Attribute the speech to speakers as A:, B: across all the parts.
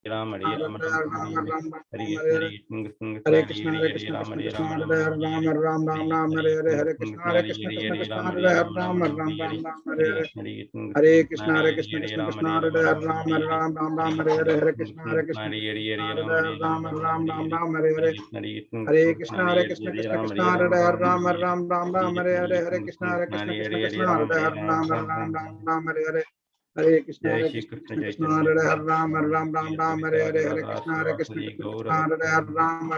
A: Ram Hare Ram Ram
B: Hare Krishna Hare Krishna Krishna Krishna Hare Hare Ram Ram Ram Hare Hare Hare Krishna Hare Krishna Krishna Krishna Hare Hare Ram Ram Hare Hare Hare Krishna Hare Krishna Krishna Krishna Hare Hare Ram Hare Hare Hare Krishna Hare Krishna Krishna Hare Hare Ram Hare Hare Hare Krishna Hare Krishna Krishna Krishna Hare Hare Ram Hare Hare Hare Krishna Hare Krishna Krishna Krishna Hare Hare Ram Hare Hare Hare Krishna Hare Krishna Krishna Krishna Hare Hare Ram Hare Hare Hare Krishna Hare Krishna Krishna Krishna Hare Hare Ram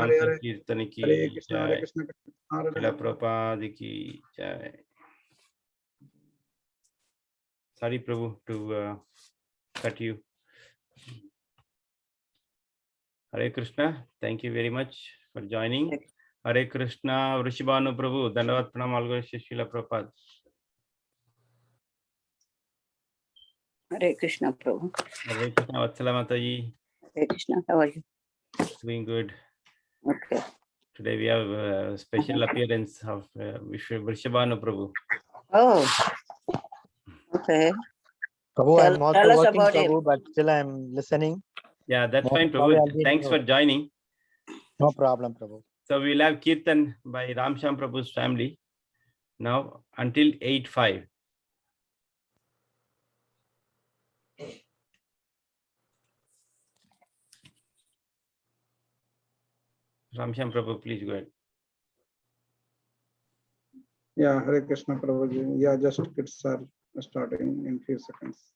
B: Hare Hare
A: Kirtan ki
B: Hare Krishna Hare Krishna Krishna Hare
A: Srila Prabhupada ki jai. Sorry Prabhu to cut you. Hare Krishna, thank you very much for joining. Hare Krishna, Vrishibhanu Prabhu, Dandavat Pranam Algo Srila Prabhupada.
C: Hare Krishna Prabhu.
A: Hare Krishna, Vatsala Mataji.
C: Hare Krishna, how are you?
A: Doing good.
C: Okay.
A: Today we have a special appearance of Vrishibhanu Prabhu.
C: Oh, okay.
D: Prabhu, I'm also
C: tell us
D: working,
C: about
D: Prabhu,
C: him.
D: but still I'm listening.
A: Yeah, that's
D: No,
A: fine,
D: sorry,
A: Prabhu.
D: I'll be
A: Thanks for joining.
D: No problem, Prabhu.
A: So we'll have Kirtan by Ramsham Prabhu's family now until 8:05. Ramsham Prabhu, please go ahead.
B: Yeah, Hare Krishna Prabhuji. Yeah, just kids are starting in few seconds.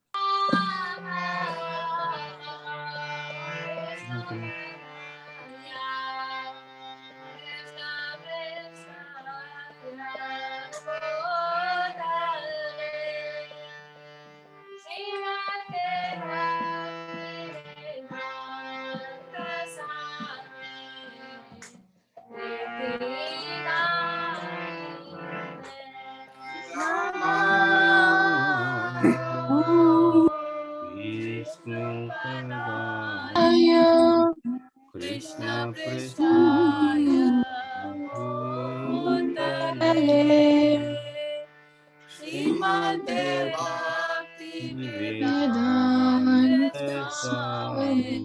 A: Krishna Prasthaya Bhutale Srimad Bhaktivedanta Swami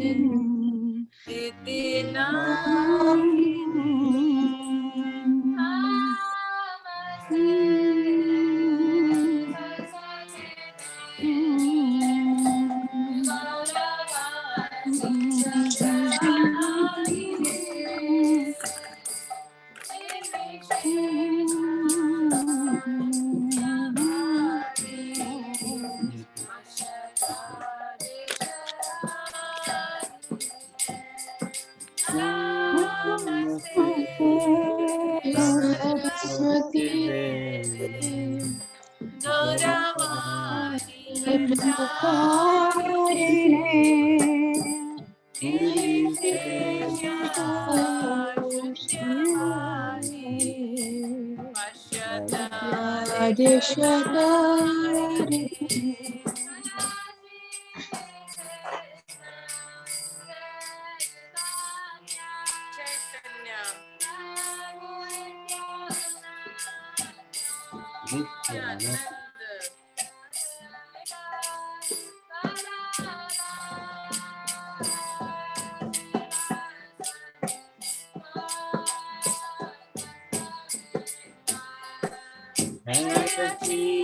A: Saraswati Devi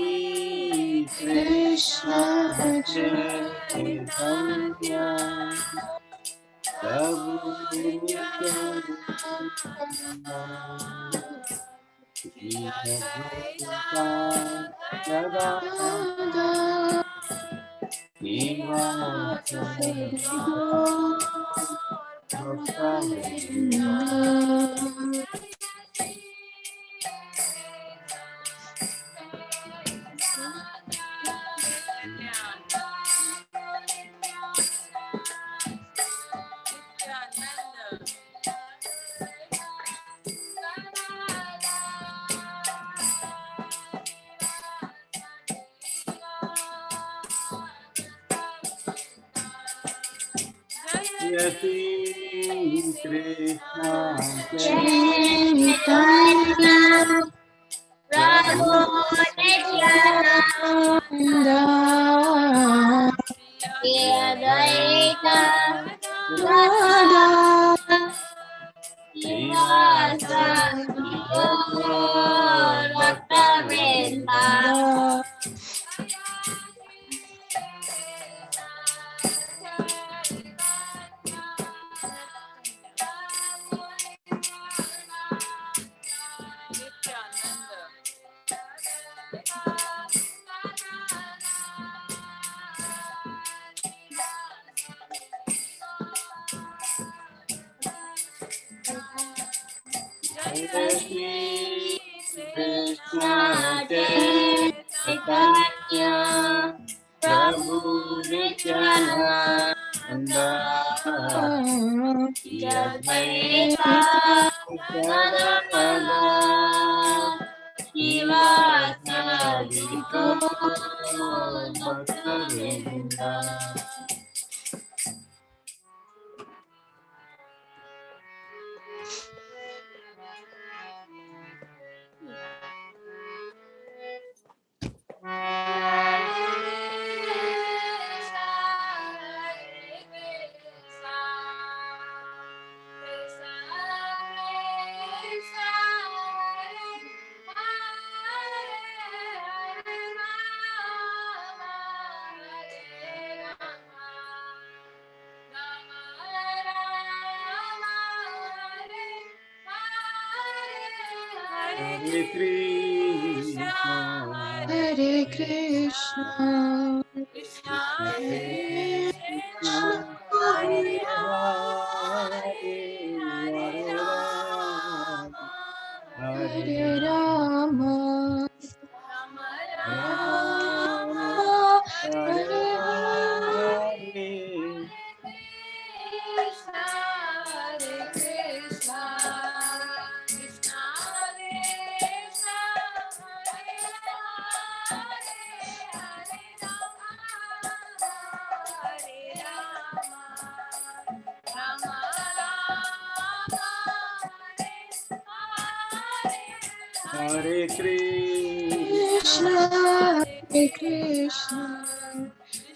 A: Krishna Chaitanya Prabhu Krishna
E: Chaitanya Prabhu Nityananda Advaita Radha Srivasa Gaur Bhakta Vrinda Jai Krishna Chaitanya Prabhu Nityananda Shri Advaita Gadadhara Srivasadi Gaur Bhakta-vrinda. Hare Krishna,
F: Hare Krishna,
E: Krishna
F: Krishna,
E: Krishna,
F: Hare
E: Hare
A: Hare
E: Hare
A: Hare
E: Rama,
A: Hare
F: Hare Rama,
E: Rama
A: Rama
E: Rama,
A: Hare
F: Hare
A: Hare
E: Krishna, Hare Krishna, Krishna Krishna, Hare Hare Rama, Hare Rama, Rama Rama,
A: Hare
F: Krishna,
A: Krishna
F: Hare Krishna,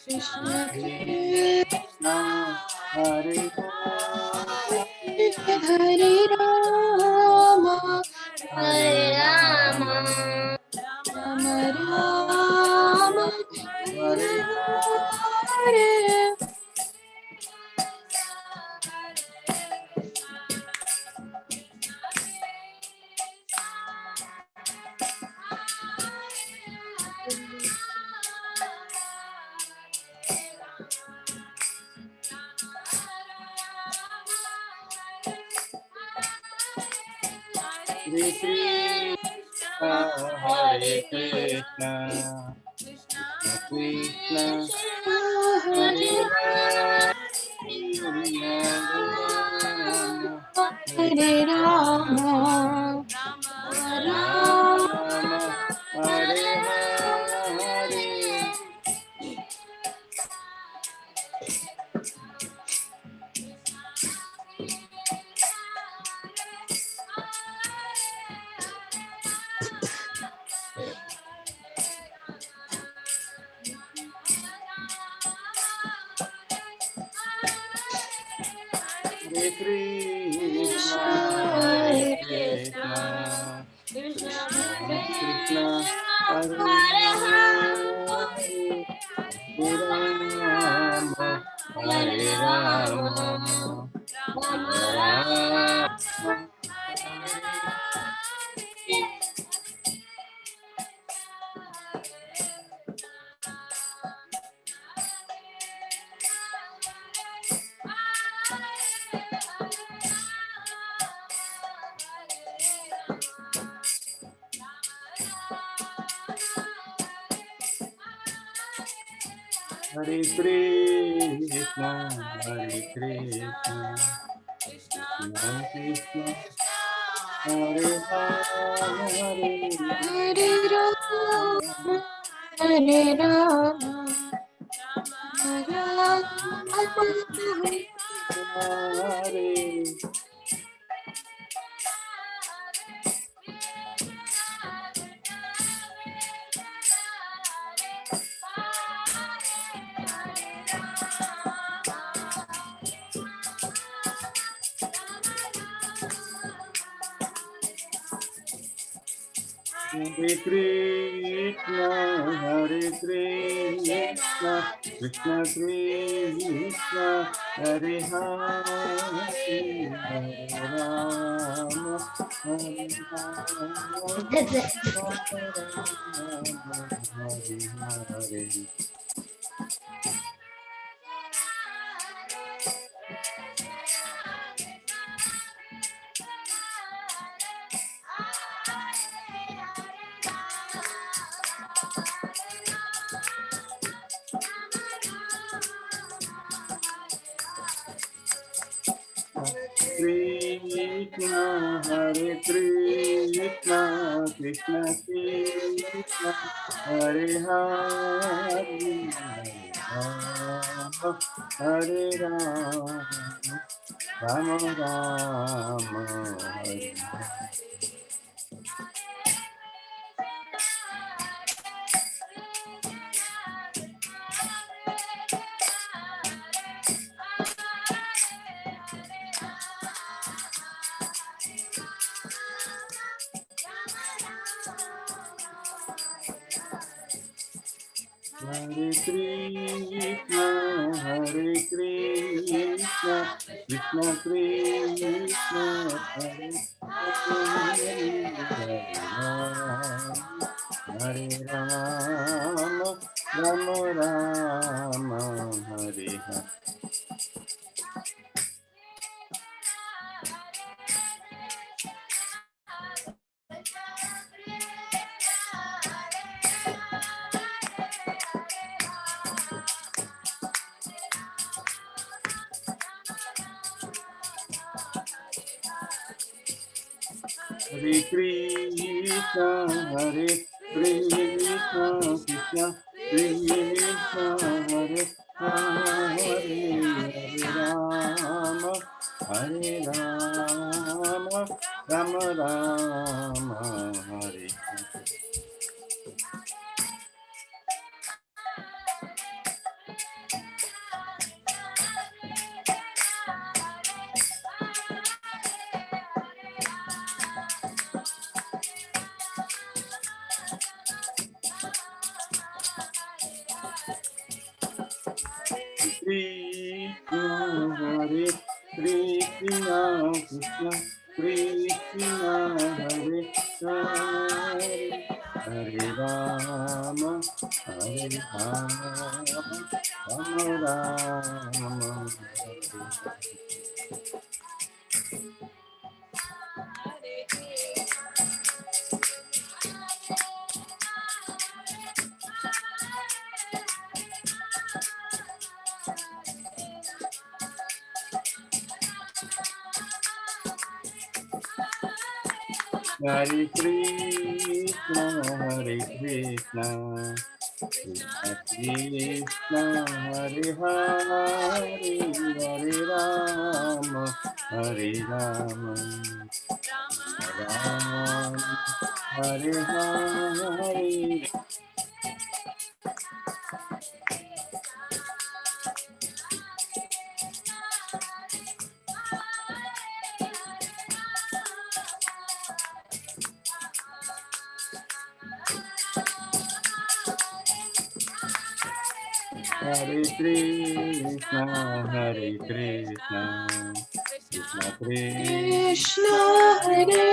F: Krishna
A: Krishna Hare
F: Hare Rama,
A: Hare
F: Hare
A: Rama
F: Rama Rama,
A: Hare
F: Hare Hare.
A: Hare Krishna Hare Krishna Krishna Krishna Hare Hare Rama
F: Hare Rama,
A: Rama Hare Hare Hare Krishna Hare Krishna Krishna Krishna Hare Hare Rama Hare Rama Rama Hare Hare Krishna Hare Krishna Krishna Krishna Hare Hare
F: Hare Rama, Hare Rama, Rama Rama,
A: Hare Hare Krishna, Hare Krishna, Krishna Krishna, Hare Hare, Hare Rama, Hare Rama, Rama Rama, Hare Hare. Krishna, Hare Krishna, Krishna Krishna, Hare Hare, Hare Rama, Hare Rama, Rama Rama, Hare Hare. Hare Krishna, Hare Krishna, Krishna Krishna, Hare Hare, Hare Rama, Hare Rama, Rama Rama, Hare Hare. Hare Krishna, Hare Krishna, Krishna Krishna, Hare Hare, Hare Rama, Hare Rama, Rama Rama, Hare Hare. Krishna, Hare Krishna, Krishna Krishna, Hare Hare, Hare Rama, Hare Rama, Rama Rama, Hare Hare Krishna, Hare Krishna, Krishna Krishna, Hare Hare, Hare Rama, Hare Rama, Rama Hare Hare. Hare Krishna, Hare Krishna, Krishna
F: Krishna
A: Krishna,
F: Hare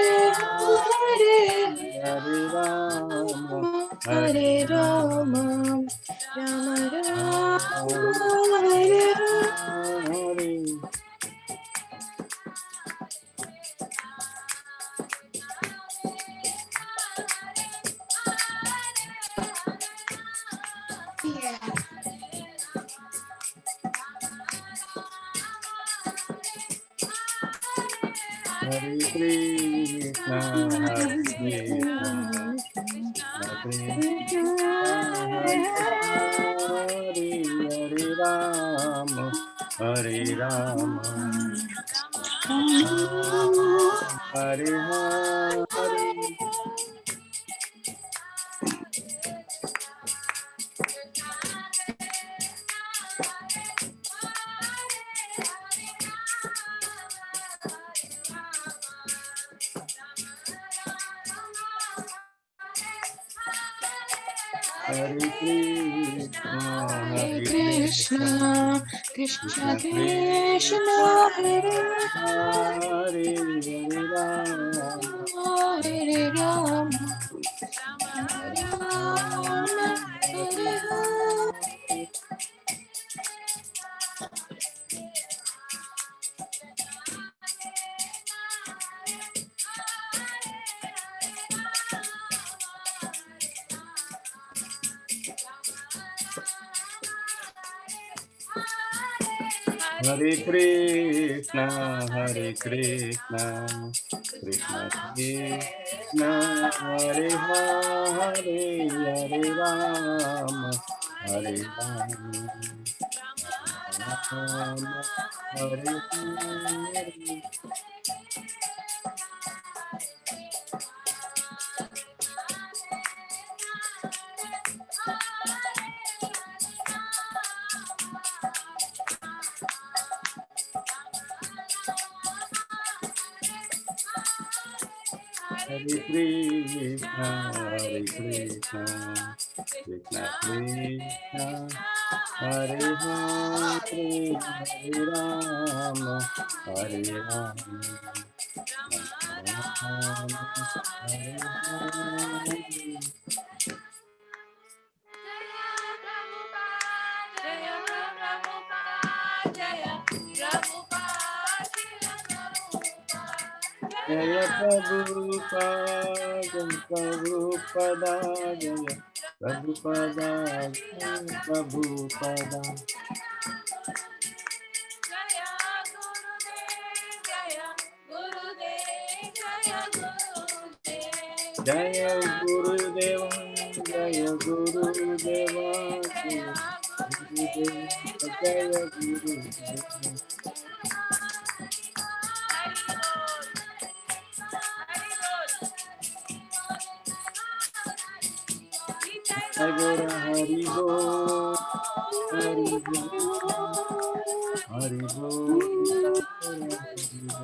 A: Hare Rama,
F: Hare
A: Hare
F: Rama, Rama Rama, Hare Hare.
A: Hare. Hare Krishna, Hare Krishna, Krishna Krishna, Hare Hare, Hare Rama, Hare Rama, Hare Hare. Hare Krishna,
F: Hare
A: Hare
F: Krishna,
A: Krishna,
F: Krishna Krishna,
A: Krishna,
F: Hare
A: Hare Hare Rama,
F: Rama, Hare Rama, Rama
A: Rama,
F: Rama, Hare
A: Hare
F: Hare.
A: Hare. Hare Krishna, Hare Krishna, Krishna Krishna, Hare Hare, Hare Rama, Hare Rama, Rama, Hare Hare. Hare Krishna, Hare Krishna, Krishna Krishna, Hare Hare, Hare Rama, Hare Rama, Rama Rama, Hare Hare. Jaya Prabhupada, Jaya Prabhupada, Jaya Prabhupada, Jaya Prabhupada. Jaya Gurudeva, Jaya Gurudeva, Jaya Gurudeva, Jaya Gurudeva. Jagora Hari Bo, Hari Bo, Hari Bo, Jagora Hari Bo.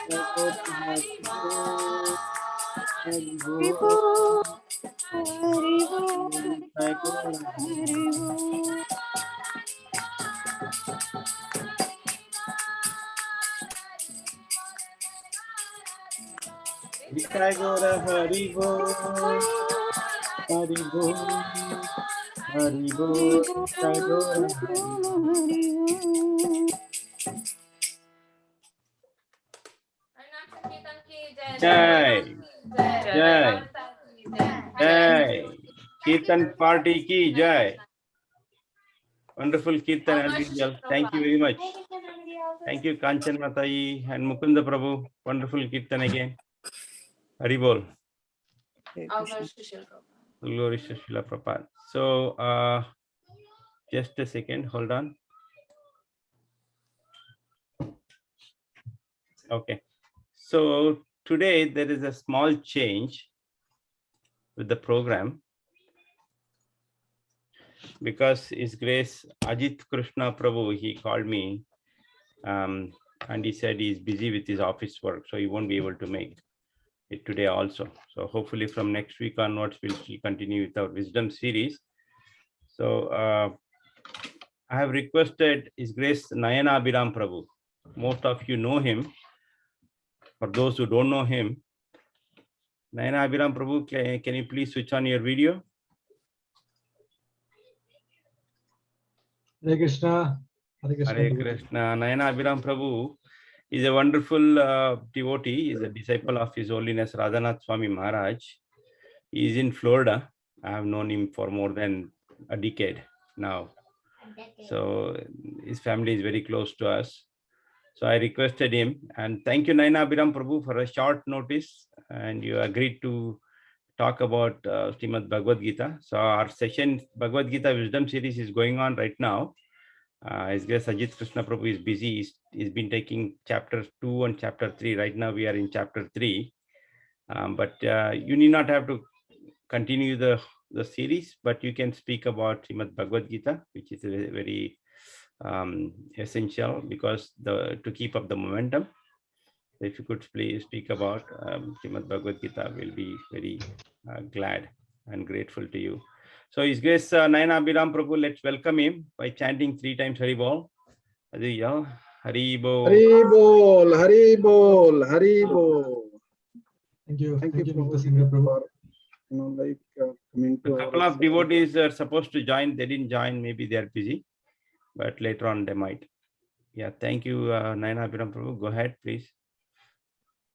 A: Jagora Hari Bo, Hari Bo,
F: Hare Hare,
A: Jagora Hari Bo.
F: Hare
A: Jagora Hari Bo, Hari Bo, Hari Bo, Jagora Hari Bo. Jai, Jai, Jai. Kirtan party ki Jai. Wonderful Kirtan as usual. Thank you very much. Thank you, Kanchan Mataji and Mukunda Prabhu. Wonderful Kirtan again. Haribol. Glory to Srila Prabhupada. So, just a second, hold on. Okay. So, today there is a small change with the program because His Grace Ajit Krishna Prabhu, he called me and he said he's busy with his office work, so he won't be able to make it today also. So hopefully from next week onwards, we'll still continue with our wisdom series. So I have requested His Grace Nayanabhiram Prabhu. Most of you know him. For those who don't know him, Nayanabhiram Prabhu, can you please switch on your video?
B: Hare Krishna. Hare Krishna.
A: Hare
B: Prabhu.
A: Krishna. Nayanabhiram Prabhu is a wonderful devotee. He is a disciple of His Holiness Radhanath Swami Maharaj. He is in Florida. I have known him for more than a decade now. So his family is very close to us. So I requested him, and thank you, Nayanabhiram Prabhu, for a short notice, and you agreed to talk about Srimad Bhagavad Gita. So our session, Bhagavad Gita Wisdom Series, is going on right now. His Grace Ajit Krishna Prabhu is busy. He's been taking chapter 2 and chapter 3. Right now we are in chapter 3. But you need not have to continue the series, but you can speak about Srimad Bhagavad Gita, which is a very essential because to keep up the momentum. If you could please speak about Srimad Bhagavad Gita, we'll be very glad and grateful to you. So His Grace Nayanabhiram Prabhu, let's welcome him by chanting 3 times Hari Bol. Hariya, Hari Bol.
B: Hari Bol, Hari Bol, Hari Bol.
G: Thank you,
B: Prabhu,
G: Mr. Singha Prabhu.
B: for coming
A: A
B: to
A: couple of devotees are supposed to join. They didn't join. Maybe they are busy, but later on they might. Yeah, thank you, Nayanabhiram Prabhu. Go ahead, please.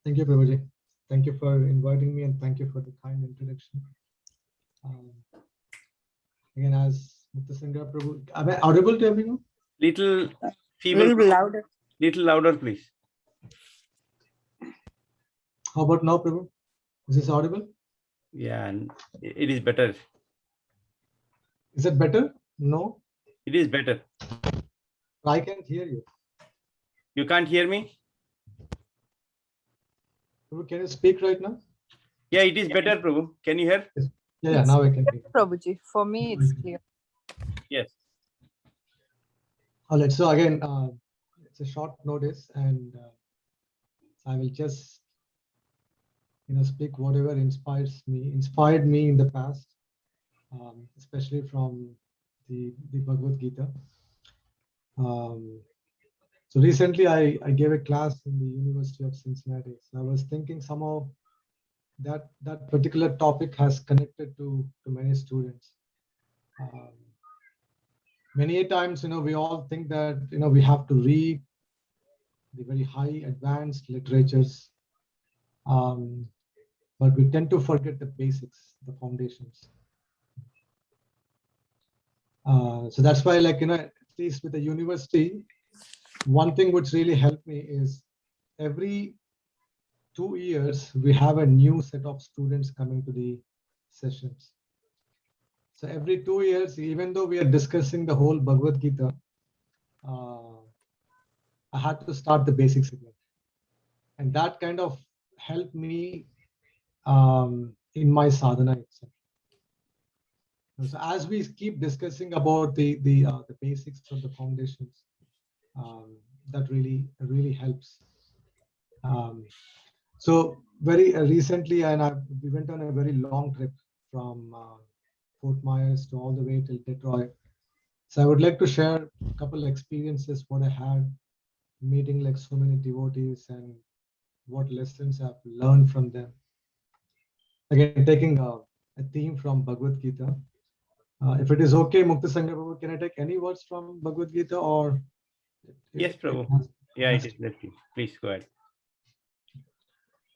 G: Thank you, Prabhuji. Thank you for inviting me and thank you for the kind introduction. Again, as Mr. Singha Prabhu, am I audible to everyone?
A: Little feeble.
C: Little bit louder.
A: Little louder, please.
G: How about now, Prabhu? Is this audible?
A: Yeah, and it is better.
G: Is it better? No,
A: It is better.
G: I can't hear you.
A: You can't hear me?
G: Prabhu, can you speak right now?
A: Yeah, it is better, Prabhu. Can you hear?
G: Yeah, now I can hear.
F: Prabhuji, for me it's clear.
A: Yes.
G: All right. So again, it's a short notice, and I will just speak whatever inspired me in the past, especially from the Bhagavad Gita. So recently, I gave a class in the University of Cincinnati. So I was thinking somehow that particular topic has connected to many students. Many times, we all think that we have to read the very high advanced literatures, but we tend to forget the basics, the foundations. So that's why, at least with the university, one thing which really helped me is every 2 years, we have a new set of students coming to the sessions. So every 2 years, even though we are discussing the whole Bhagavad Gita, I had to start the basics again. And that kind of helped me in my sadhana itself. So as we keep discussing about the basics of the foundations, that really helps. So very recently, we went on a very long trip from Fort Myers to all the way till Detroit. So I would like to share a couple experiences what I had meeting like so many devotees and what lessons I've learned from them. Again, taking a theme from Bhagavad Gita. If it is okay, Mukta Sangha Prabhu, can I take any words from Bhagavad Gita or?
A: Yes, Prabhu. Yeah, it is left. Please go ahead.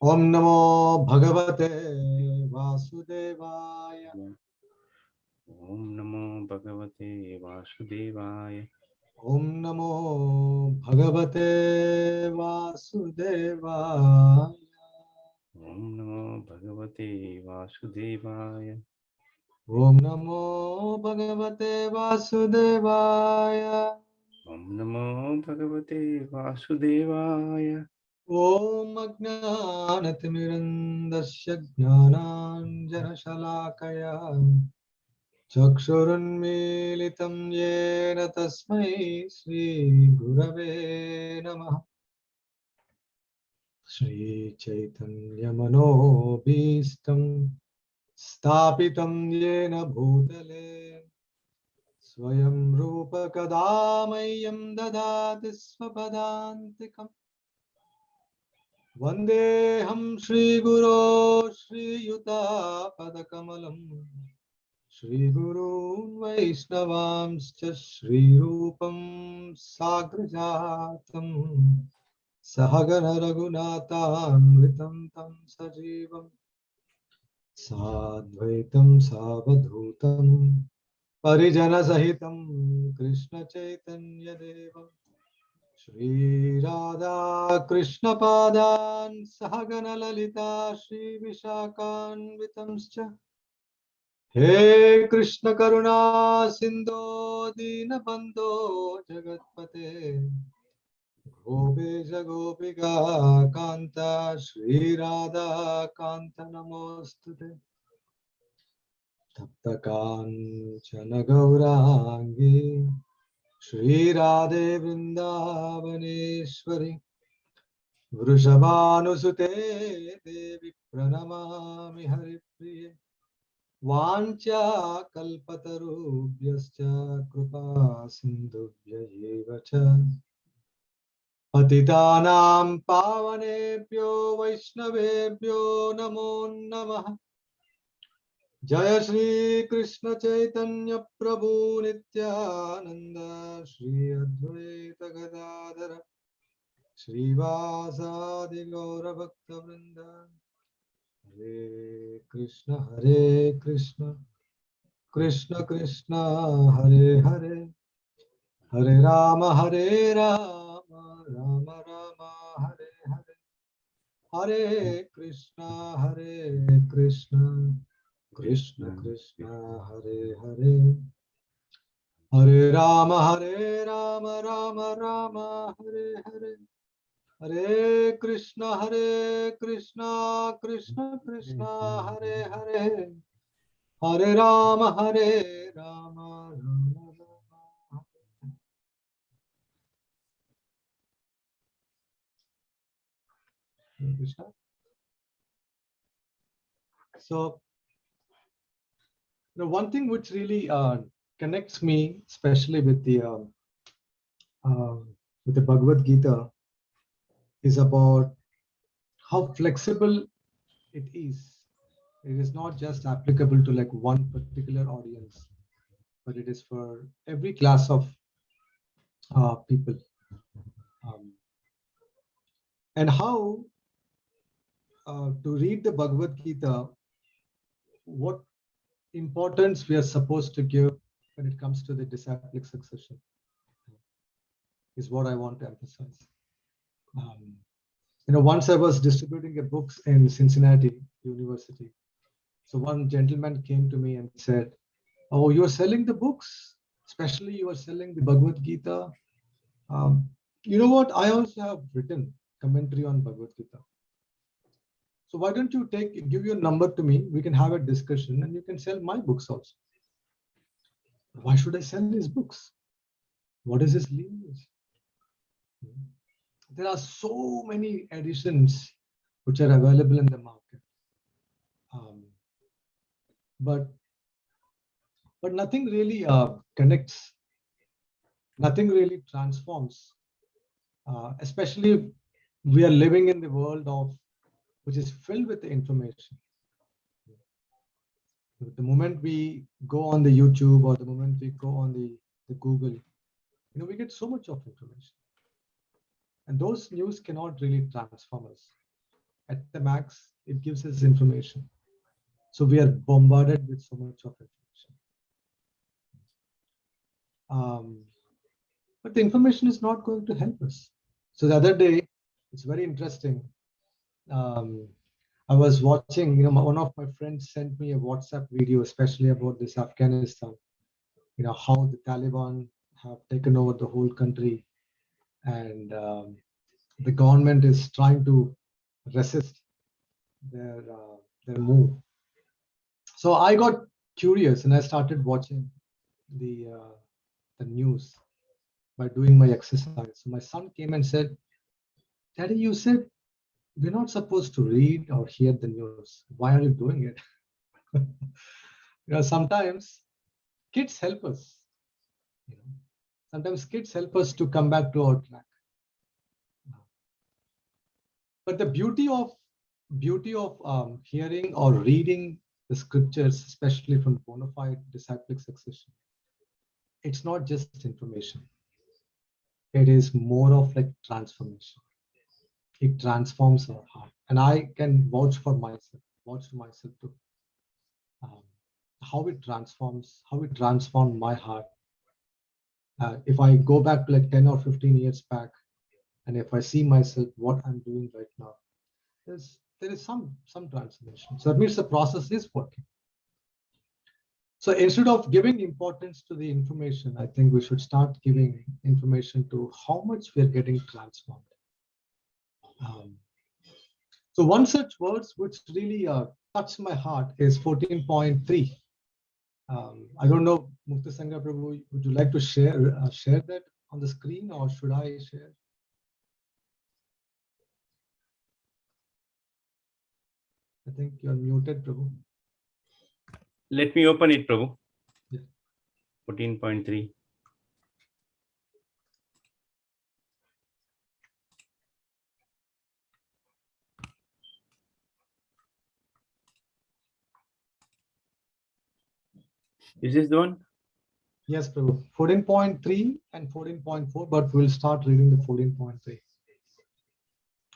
G: Om Namo Bhagavate Vasudevaya.
A: Om Namo Bhagavate Vasudevaya.
G: Om Namo Bhagavate Vasudevaya.
A: Om Namo Bhagavate Vasudevaya.
G: Om Namo Bhagavate Vasudevaya.
A: Om Namo Bhagavate Vasudevaya.
G: Om Ajnanatimirandasya Jnananjana Shalakaya Chakshurunmilitam Yena Tasmai Shri Gurave Namah. Shri Chaitanya Manobhistam Stapitam Yena Bhutale Swayam Rupa Kadamayam Dadati Svapadantikam Vandeham Shri Guru Shri Yuta Padakamalam Shri Guru Vaishnavamscha Shri Rupam Sagrajatam Sahagana Raghunathan Tam Sajivam Sadvaitam Savadhutam Parijana Sahitam Krishna Chaitanya Devam Shri Radha Krishna Padan Sahagana Lalita Shri Vishakan Vitamscha He Krishna Karuna Sindho Dina Bandho Jagatpate Gopeja Gopika Kanta Shri Radha Kanta Namostute Tapta Kanchana Gaurangi Shri Radhe Vrindavaneshwari Vrishabhanusute Devi Pranamami Haripriye Vancha Kalpatarubhyascha Kripa Sindhubhya eva cha Patitanam Pavanebhyo Vaishnavebhyo Namo Namah Jaya Shri Krishna Chaitanya Prabhu Nityananda Shri Advaita Gadadhara Shri Vasadi Gaura Bhakta Vrinda Hare Krishna Krishna Krishna Hare Hare Hare Rama Rama Rama Hare Hare Hare Krishna Krishna Krishna Hare Hare Hare Rama Rama Rama Hare Hare Hare Krishna Krishna Krishna Hare Hare Hare Rama Rama Rama. Hare Krishna. So, the one thing which really connects me, especially with the Bhagavad Gita, is about how flexible it is. It is not just applicable to like one particular audience, but it is for every class of people. And how to read the Bhagavad Gita, what importance we are supposed to give when it comes to the disciplic succession is what I want to emphasize. Once I was distributing the books in Cincinnati University. So one gentleman came to me and said, "Oh, you're selling the books, especially you are selling the Bhagavad Gita. You know what? I also have written commentary on Bhagavad Gita. So why don't you give your number to me? We can have a discussion and you can sell my books also." Why should I sell his books? What is his lineage? There are so many editions which are available in the market. But nothing really connects, nothing really transforms, especially if we are living in the world which is filled with the information. The moment we go on the YouTube or the moment we go on the Google, we get so much of information. And those news cannot really transform us. At the max, it gives us information. So we are bombarded with so much of information. But the information is not going to help us. So the other day, it's very interesting. I was watching, one of my friends sent me a WhatsApp video, especially about this Afghanistan, how the Taliban have taken over the whole country and the government is trying to resist their move. So I got curious and I started watching the news by doing my exercise. So my son came and said, "Daddy, you said we're not supposed to read or hear the news. Why are you doing it?" Sometimes kids help us. Sometimes kids help us to come back to our track. But the beauty of hearing or reading the scriptures, especially from bona fide disciplic succession, it's not just information. It is more of like transformation. It transforms our heart. And I can vouch for myself too. How it transformed my heart. If I go back to like 10 or 15 years back, and if I see myself, what I'm doing right now, there is some transformation. So that means the process is working. So instead of giving importance to the information, I think we should start giving information to how much we are getting transformed. So one such verse which really touched my heart is 14.3. I don't know, Mukta Sangha Prabhu, would you like to share that on the screen, or should I share? I think you're muted, Prabhu.
A: Let me open it, Prabhu.
G: Yeah.
A: 14.3. Is this the one?
G: Yes, Prabhu. 14.3 and 14.4, but we'll start reading the 14.3.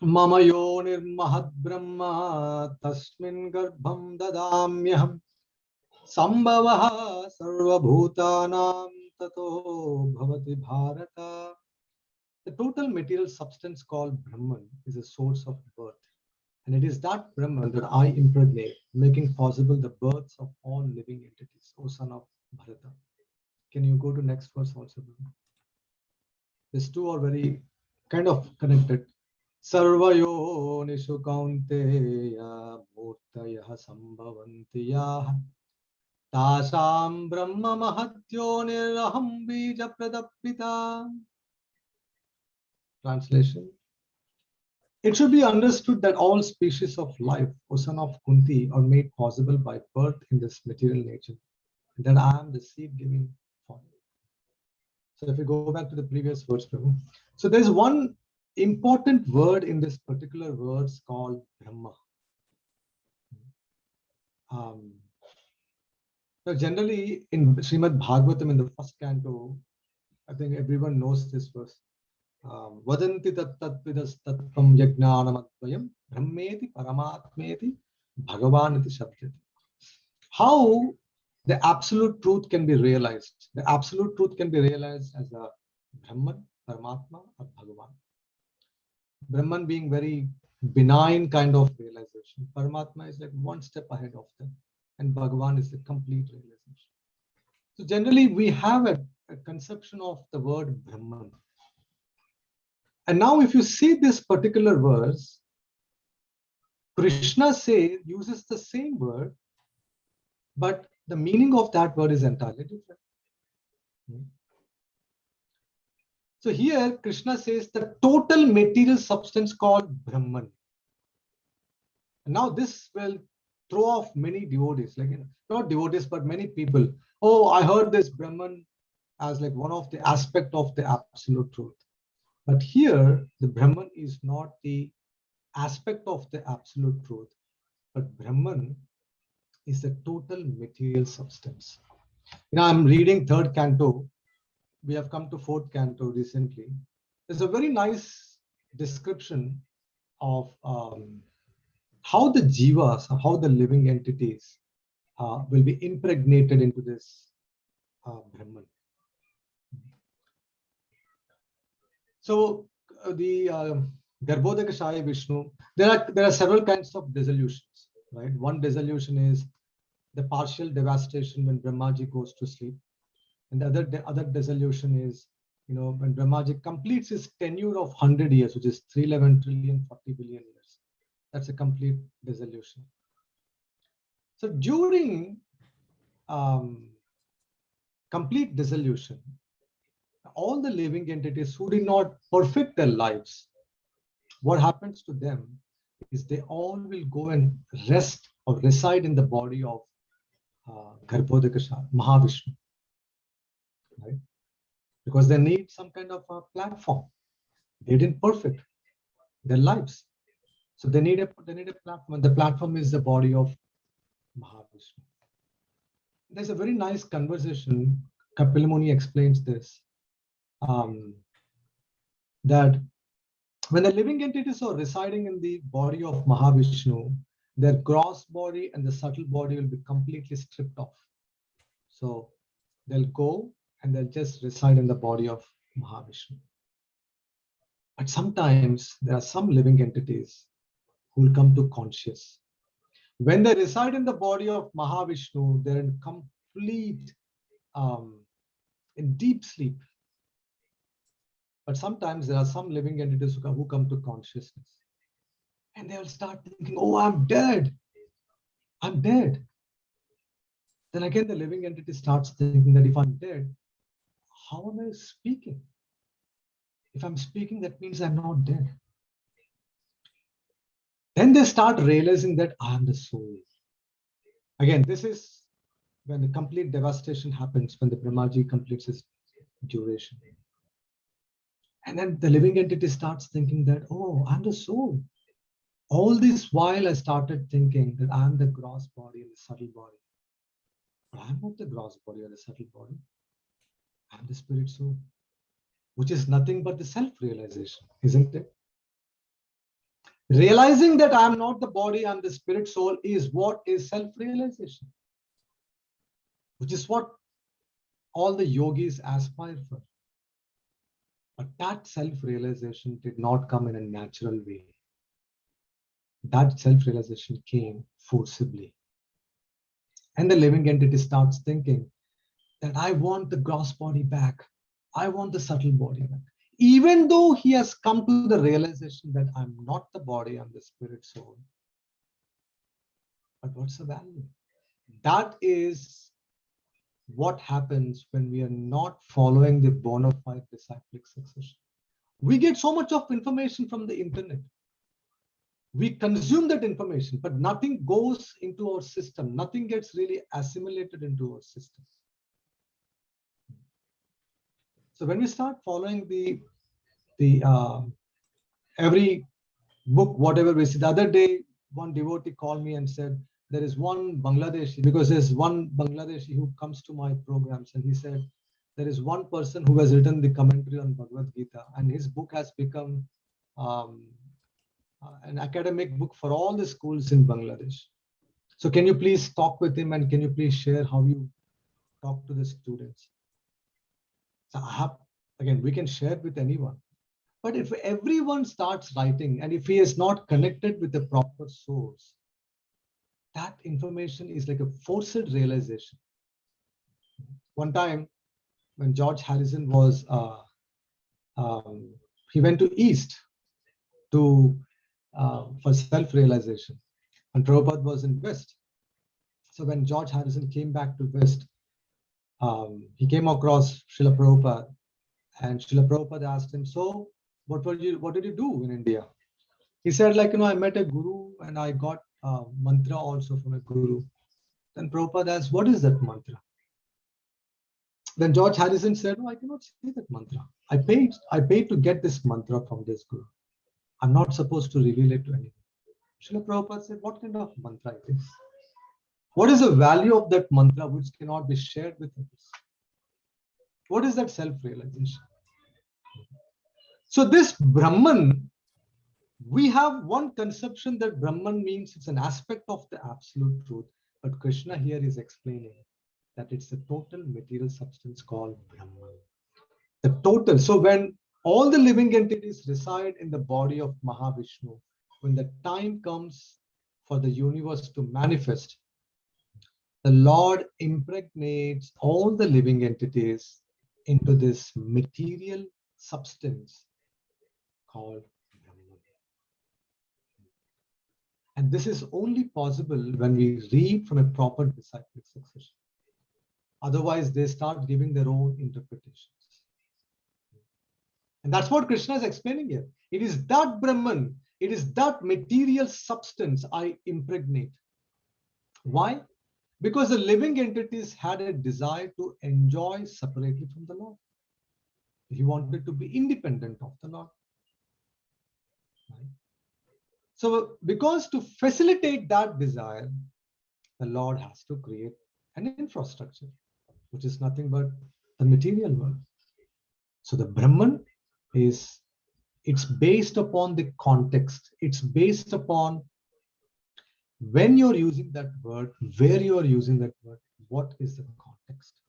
G: Mama yonir mahad brahma tasmin garbham dadamyaham sambhavaha sarva bhutanam tato bhavati bharata. The total material substance called Brahman is a source of birth. And it is that Brahman that I impregnate, making possible the births of all living entities, O son of Bharata. Can you go to next verse also? These two are very kind of connected. Sarvayo nishu kaunteya murtayah sambhavanti yah tasam brahma mahatyo niraham bija pradapita. Translation. It should be understood that all species of life, O son of Kunti, are made possible by birth in this material nature. And that I am the seed-giving form. So if we go back to the previous words, Prabhu. So there's one important word in this particular verse called Brahma. Now generally in Srimad Bhagavatam in the first canto, I think everyone knows this verse. Vadanti tat vidas tattvam yajnanamadvayam brahmeti paramatmeti bhagavaniti shabdati. How the absolute truth can be realized. The absolute truth can be realized as a Brahman, Paramatma, or Bhagavan. Brahman being very benign kind of realization. Paramatma is like one step ahead of them. And Bhagavan is the complete realization. So generally we have a conception of the word Brahman. And now if you see this particular verse, Krishna uses the same word, but the meaning of that word is entirely different. So here Krishna says the total material substance called Brahman. And now this will throw off many devotees, like not devotees, but many people. Oh, I heard this Brahman as like one of the aspect of the absolute truth. But here the Brahman is not the aspect of the absolute truth, but Brahman is the total material substance. I'm reading third canto. We have come to fourth canto recently. There's a very nice description of how the jivas, how the living entities will be impregnated into this Brahman. So the Garbhodakashaya Vishnu, there are several kinds of dissolutions, right? One dissolution is the partial devastation when Brahmaji goes to sleep. And the other dissolution is, when Brahmaji completes his tenure of 100 years, which is 311 trillion 40 billion years. That's a complete dissolution. So during complete dissolution, all the living entities who did not perfect their lives, what happens to them is they all will go and rest or reside in the body of Garbhodakasha, Mahavishnu. Right? Because they need some kind of a platform. They didn't perfect their lives. So they need a platform, and the platform is the body of Mahavishnu. There's a very nice conversation. Kapil Muni explains this, that when the living entities are residing in the body of Mahavishnu, their gross body and the subtle body will be completely stripped off. So they'll go and they'll just reside in the body of Mahavishnu. But sometimes there are some living entities who will come to conscious. When they reside in the body of Mahavishnu, they're in complete, in deep sleep. But sometimes there are some living entities who come to consciousness. And they will start thinking, oh, I'm dead. I'm dead. then again the living entity starts thinking that if I'm dead, how am I speaking? If I'm speaking, that means I'm not dead. Then they start realizing that I am the soul. Again, this is when the complete devastation happens, when the Brahmaji completes his duration. And then the living entity starts thinking that, oh, I'm the soul. All this while I started thinking that I'm the gross body and the subtle body. But I'm not the gross body or the subtle body. I'm the spirit soul, which is nothing but the self-realization, isn't it? Realizing that I'm not the body, I'm the spirit soul is what is self-realization, which is what all the yogis aspire for. But that self-realization did not come in a natural way. That self-realization came forcibly. And the living entity starts thinking that I want the gross body back. I want the subtle body back. Even though he has come to the realization that I'm not the body, I'm the spirit soul. But what's the value? That is what happens when we are not following the bona fide disciplic succession. We get so much of information from the internet. We consume that information, but nothing goes into our system. Nothing gets really assimilated into our system. So when we start following every book, whatever we see, the other day, one devotee called me and said, there is one Bangladeshi, because there's one Bangladeshi who comes to my programs, and he said, there is one person who has written the commentary on Bhagavad Gita, and his book has become an academic book for all the schools in Bangladesh. So can you please talk with him, and can you please share how you talk to the students? So again, we can share it with anyone. But if everyone starts writing, and if he is not connected with the proper source, that information is like a forced realization. One time when George Harrison was, he went to East for self-realization, and Prabhupada was in West. So when George Harrison came back to West, he came across Srila Prabhupada, and Srila Prabhupada asked him, so what did you do in India? He said, like, I met a guru and I got a mantra also from a guru. Then Prabhupada asked, what is that mantra? Then George Harrison said, I cannot say that mantra. I paid to get this mantra from this guru. I'm not supposed to reveal it to anyone. Srila Prabhupada said, what kind of mantra it is? What is the value of that mantra which cannot be shared with others? What is that self-realization? So this Brahman, we have one conception that Brahman means it's an aspect of the absolute truth. But Krishna here is explaining that it's the total material substance called Brahman. The total. So when all the living entities reside in the body of Mahavishnu, when the time comes for the universe to manifest, the Lord impregnates all the living entities into this material substance called Brahman. And this is only possible when we read from a proper disciplic succession. Otherwise, they start giving their own interpretations. And that's what Krishna is explaining here. It is that Brahman, it is that material substance I impregnate. Why? Because the living entities had a desire to enjoy separately from the Lord. He wanted to be independent of the Lord. Right? So, because to facilitate that desire, the Lord has to create an infrastructure, which is nothing but the material world. So the Brahman it's based upon the context. It's based upon when you're using that word, where you're using that word, what is the context.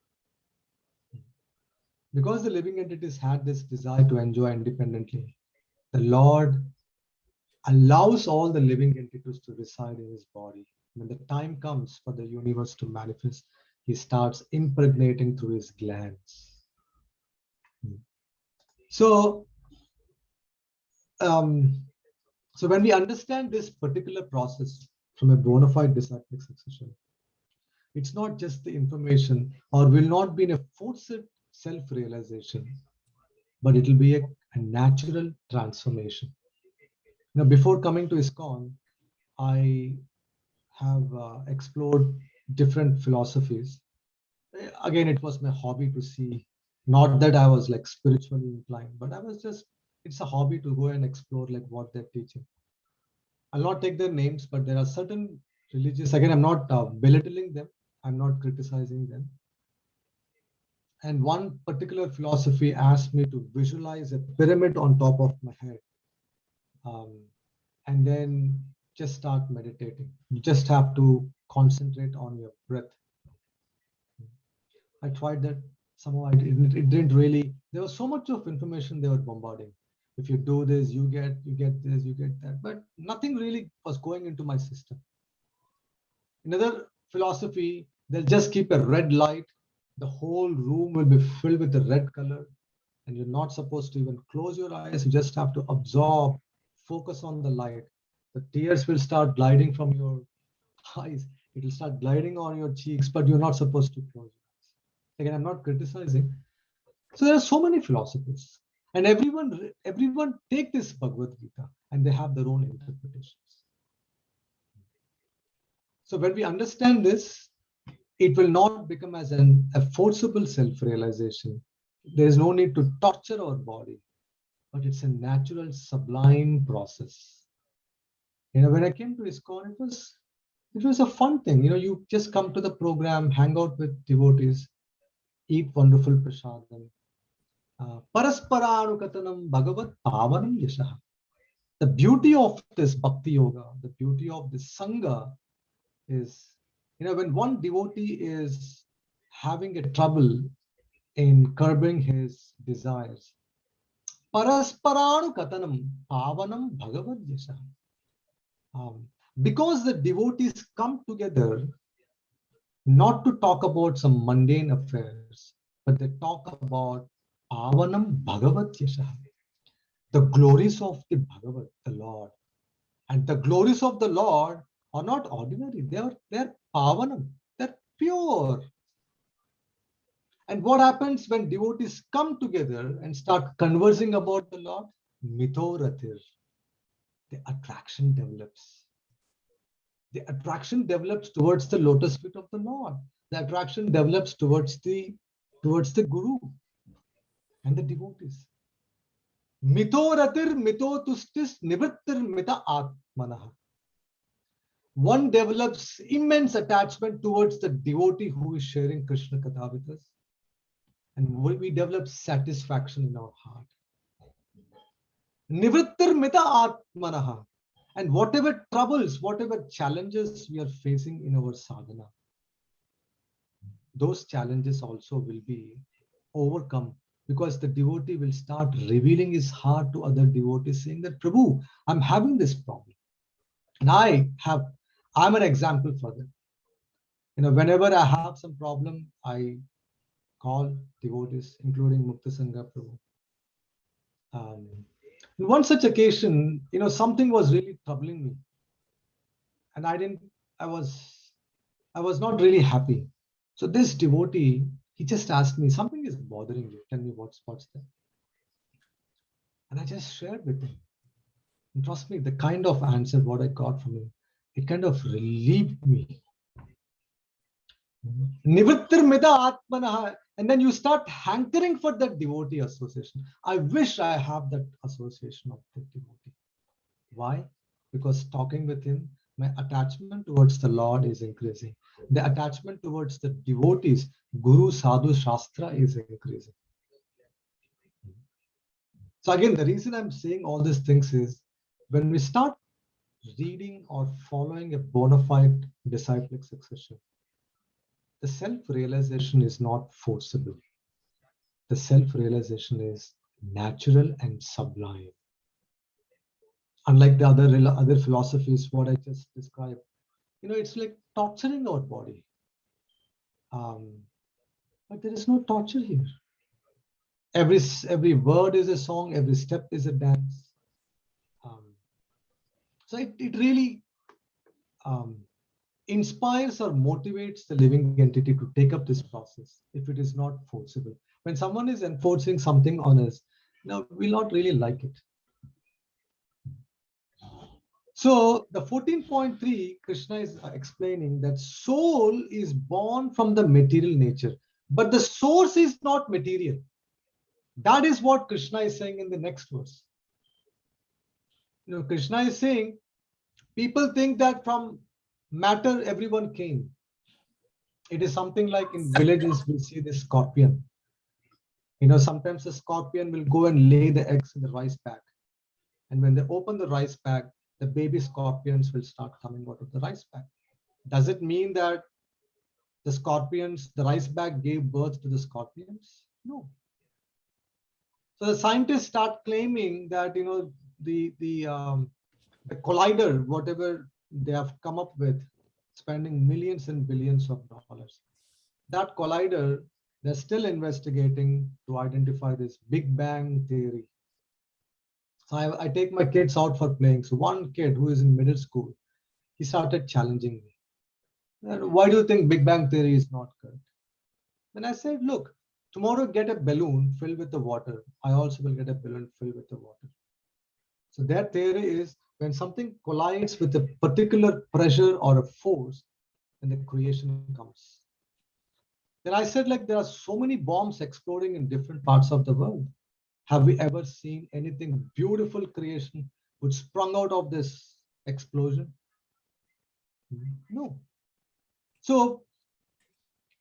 G: Because the living entities had this desire to enjoy independently, the Lord allows all the living entities to reside in his body. When the time comes for the universe to manifest, he starts impregnating through his glands. So when we understand this particular process from a bona fide disciplic succession, It's not just the information, or will not be in a forced self-realization, but it will be a natural transformation. Now, before coming to ISKCON, I have explored different philosophies. Again, it was my hobby to see, not that I was like spiritually inclined, but I was just, it's a hobby to go and explore like what they're teaching. I'll not take their names, but there are certain religious, again, I'm not belittling them, I'm not criticizing them. And one particular philosophy asked me to visualize a pyramid on top of my head. And then just start meditating. You just have to concentrate on your breath. I tried that. Somehow it didn't really, there was so much of information they were bombarding. If you do this, you get this, you get that. But nothing really was going into my system. Another philosophy, they'll just keep a red light. The whole room will be filled with the red color. And you're not supposed to even close your eyes. You just have to absorb, focus on the light. The tears will start gliding from your eyes. It will start gliding on your cheeks, but you're not supposed to close your eyes. Again, I'm not criticizing. So there are so many philosophies, and everyone take this Bhagavad Gita and they have their own interpretations. So when we understand this, it will not become as a forcible self-realization. There is no need to torture our body, but it's a natural, sublime process. When I came to ISKCON, it was a fun thing. You just come to the program, hang out with devotees, eat wonderful prasadam. Parasparanukathanam Bhagavat Pavanam Yashaha. The beauty of this Bhakti Yoga, the beauty of this Sangha is, when one devotee is having a trouble in curbing his desires, Parasparanukathanam Pavanam Bhagavat Yashaha. Because the devotees come together not to talk about some mundane affairs, but they talk about Pavanam Bhagavat Yashaha, the glories of the Bhagavat, the Lord. And the glories of the Lord are not ordinary, they're Pavanam, they're pure. And what happens when devotees come together and start conversing about the Lord? Mitoratir, the attraction develops. The attraction develops towards the lotus feet of the Lord. The attraction develops towards the Guru and the devotees. Mitoratir mitotustis nivrittir mita atmanaha. One develops immense attachment towards the devotee who is sharing Krishna Katha with us. And we develop satisfaction in our heart. Nivrittir mita atmanaha. And whatever troubles, whatever challenges we are facing in our sadhana, those challenges also will be overcome, because the devotee will start revealing his heart to other devotees, saying that, Prabhu, I'm having this problem. And I'm an example for that. Whenever I have some problem, I call devotees, including Mukta Sangha Prabhu. In one such occasion, something was really troubling me. And I was not really happy. So this devotee, he just asked me, something is bothering you. Tell me what's that? And I just shared with him. And trust me, the kind of answer what I got from him, it kind of relieved me. Nivrittir mita atmanaha. And then you start hankering for that devotee association. I wish I have that association of that devotee. Why? Because talking with him, my attachment towards the Lord is increasing. The attachment towards the devotees, Guru, Sadhu, Shastra is increasing. So again, the reason I'm saying all these things is, when we start reading or following a bona fide disciplic succession, the self-realization is not forcible. The self-realization is natural and sublime. Unlike the other philosophies, what I just described, it's like torturing our body. But there is no torture here. Every word is a song, every step is a dance. So it really inspires or motivates the living entity to take up this process if it is not forcible. When someone is enforcing something on us, we'll not really like it. So the 14.3, Krishna is explaining that soul is born from the material nature, but the source is not material. That is what Krishna is saying in the next verse. Krishna is saying, people think that from matter everyone came. It is something like in villages we see the scorpion. Sometimes the scorpion will go and lay the eggs in the rice bag. And when they open the rice bag, the baby scorpions will start coming out of the rice bag. Does it mean that the rice bag gave birth to the scorpions? No. So the scientists start claiming that, the collider, whatever they have come up with, spending millions and billions of dollars. That collider, they're still investigating to identify this Big Bang theory. So I take my kids out for playing. So one kid who is in middle school, he started challenging me. Why do you think Big Bang theory is not correct? Then I said, look, tomorrow get a balloon filled with the water. I also will get a balloon filled with the water. So their theory is when something collides with a particular pressure or a force, then the creation comes. Then I said, like, there are so many bombs exploding in different parts of the world. Have we ever seen anything beautiful creation which sprung out of this explosion? No. So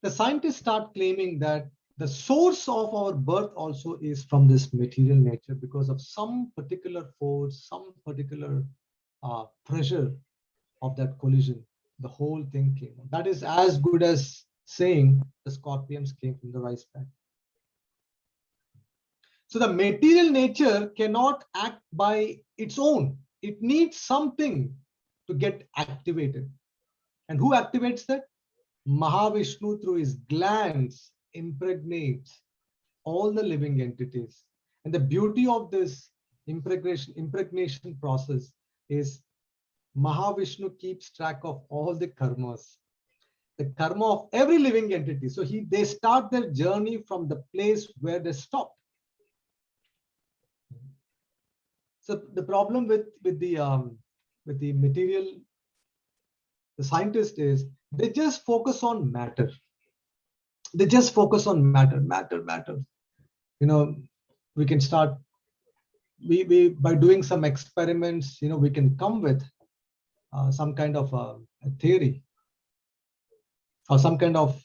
G: the scientists start claiming that the source of our birth also is from this material nature because of some particular force, some particular pressure of that collision. The whole thing came. That is as good as saying the scorpions came from the rice bag. So the material nature cannot act by its own. It needs something to get activated. And who activates that? Mahavishnu, through his glands, impregnates all the living entities. And the beauty of this impregnation process is Mahavishnu keeps track of all the karmas, the karma of every living entity. So they start their journey from the place where they stopped. So the problem with the material, the scientist is they just focus on matter. They just focus on matter. We can start. We by doing some experiments, we can come with some kind of a theory or some kind of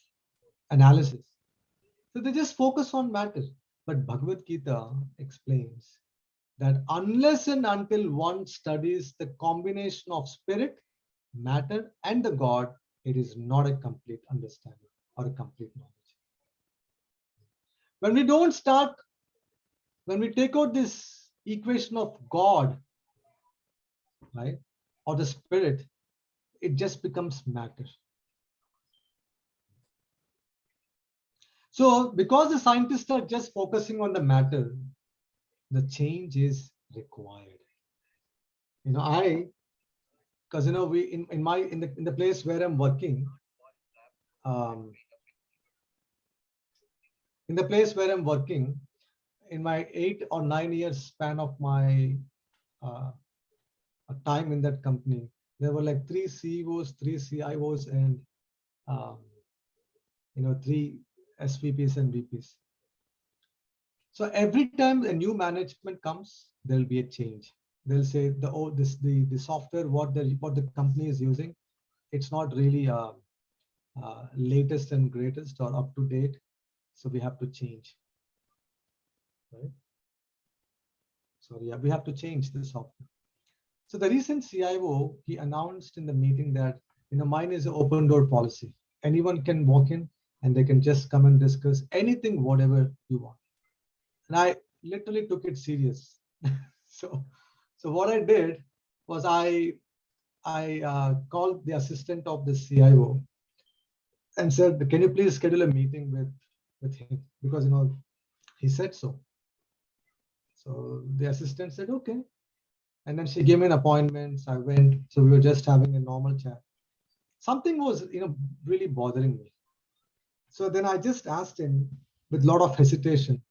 G: analysis. So they just focus on matter. But Bhagavad Gita explains that unless and until one studies the combination of spirit, matter, and the God, it is not a complete understanding or a complete knowledge. When we take out this equation of God, right, or the spirit, it just becomes matter. So because the scientists are just focusing on the matter, the change is required. Because we in the place where I'm working, in my 8 or 9 years span of my time in that company, there were like 3 CEOs, 3 CIOs, and 3 SVPs and VPs. So every time a new management comes, there'll be a change. They'll say the software what the company is using, it's not really latest and greatest or up to date, so we have to change. Right? So yeah, we have to change the software. So the recent CIO, he announced in the meeting that mine is an open door policy. Anyone can walk in and they can just come and discuss anything, whatever you want. And I literally took it serious. So what I did was I called the assistant of the CIO and said, can you please schedule a meeting with him? Because, he said so. So the assistant said, okay. And then she gave me an appointment. So I went. So we were just having a normal chat. something was, really bothering me. So then I just asked him with a lot of hesitation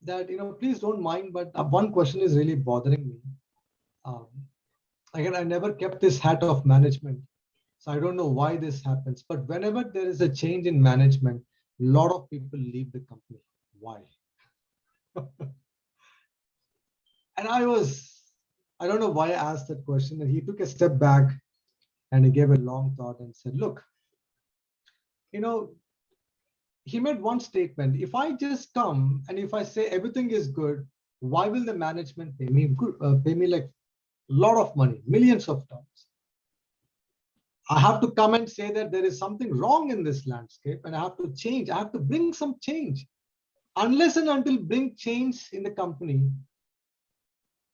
G: that, please don't mind, but one question is really bothering me. Again, I never kept this hat of management, so I don't know why this happens. But whenever there is a change in management, a lot of people leave the company. Why? And I don't know why I asked that question. And he took a step back and he gave a long thought and said, look, he made one statement. If I just come and if I say everything is good, why will the management pay me like a lot of money, millions of dollars? I have to come and say that there is something wrong in this landscape and I have to change. I have to bring some change. Unless and until bring change in the company,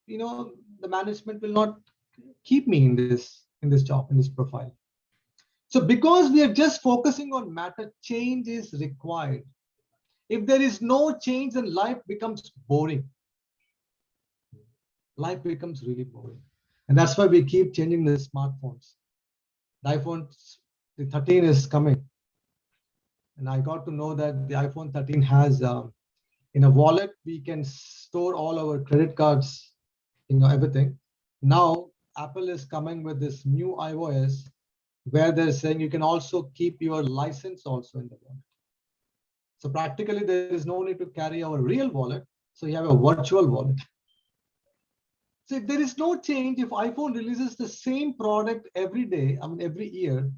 G: the management will not keep me in this job, in this profile. So because we are just focusing on matter, change is required. If there is no change, then life becomes boring. Life becomes really boring. And that's why we keep changing the smartphones. The iPhone, the 13 is coming. And I got to know that the iPhone 13 has, in a wallet, we can store all our credit cards, everything. Now, Apple is coming with this new iOS where they're saying you can also keep your license also in the wallet. So practically, there is no need to carry our real wallet. So you have a virtual wallet. So if there is no change, if iPhone releases the same product every day, every year,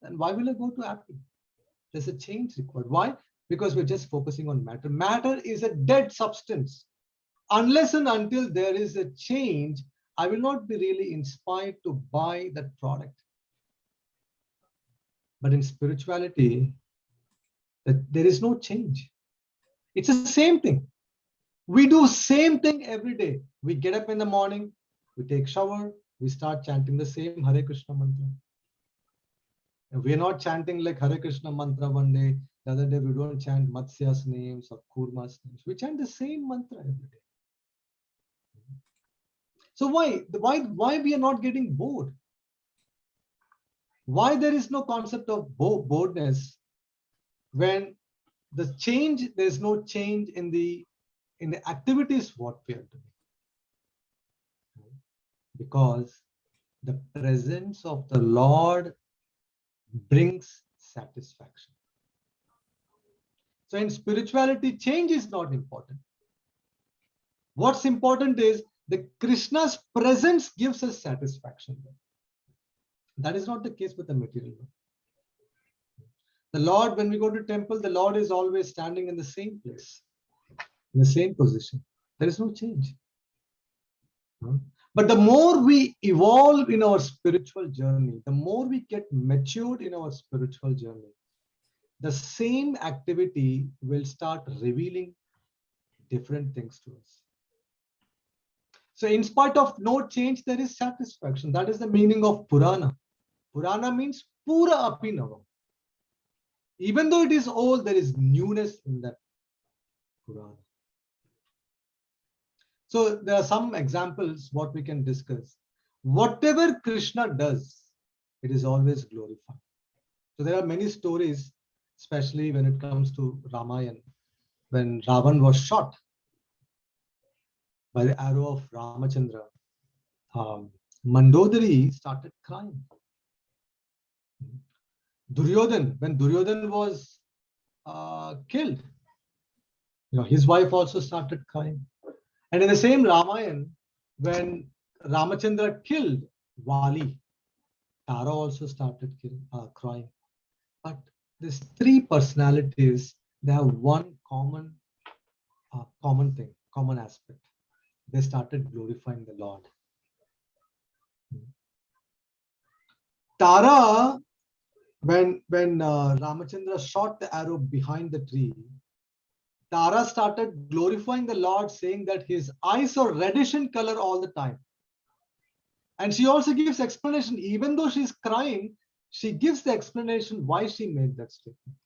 G: then why will I go to Apple? There's a change required. Why? Because we're just focusing on matter. Matter is a dead substance. Unless and until there is a change, I will not be really inspired to buy that product. But in spirituality, there is no change. It's the same thing. We do same thing every day. We get up in the morning, we take shower, we start chanting the same Hare Krishna mantra. And we're not chanting like Hare Krishna mantra one day. The other day we don't chant Matsya's names or Kurma's names. We chant the same mantra every day. So why we are not getting bored? Why there is no concept of boredness when there's no change in the activities what we are doing? Because the presence of the Lord brings satisfaction. So in spirituality, change is not important. What's important is the Krishna's presence gives us satisfaction. That is not the case with the material world. The Lord, when we go to temple, the Lord is always standing in the same place, in the same position. There is no change. But the more we evolve in our spiritual journey, the more we get matured in our spiritual journey, the same activity will start revealing different things to us. So in spite of no change, there is satisfaction. That is the meaning of Purana. Purana means Pura Apinava. Even though it is old, there is newness in that Purana. So there are some examples what we can discuss. Whatever Krishna does, it is always glorified. So there are many stories, especially when it comes to Ramayana, when Ravan was shot by the arrow of Ramachandra. Mandodari started crying. Duryodhan, when Duryodhan was killed, his wife also started crying. And in the same Ramayana, when Ramachandra killed Vali, Tara also started crying. But these three personalities, they have one common thing, common aspect. They started glorifying the Lord. Tara, when Ramachandra shot the arrow behind the tree, Tara started glorifying the Lord, saying that his eyes are reddish in color all the time. And she also gives explanation. Even though she's crying, she gives the explanation why she made that statement.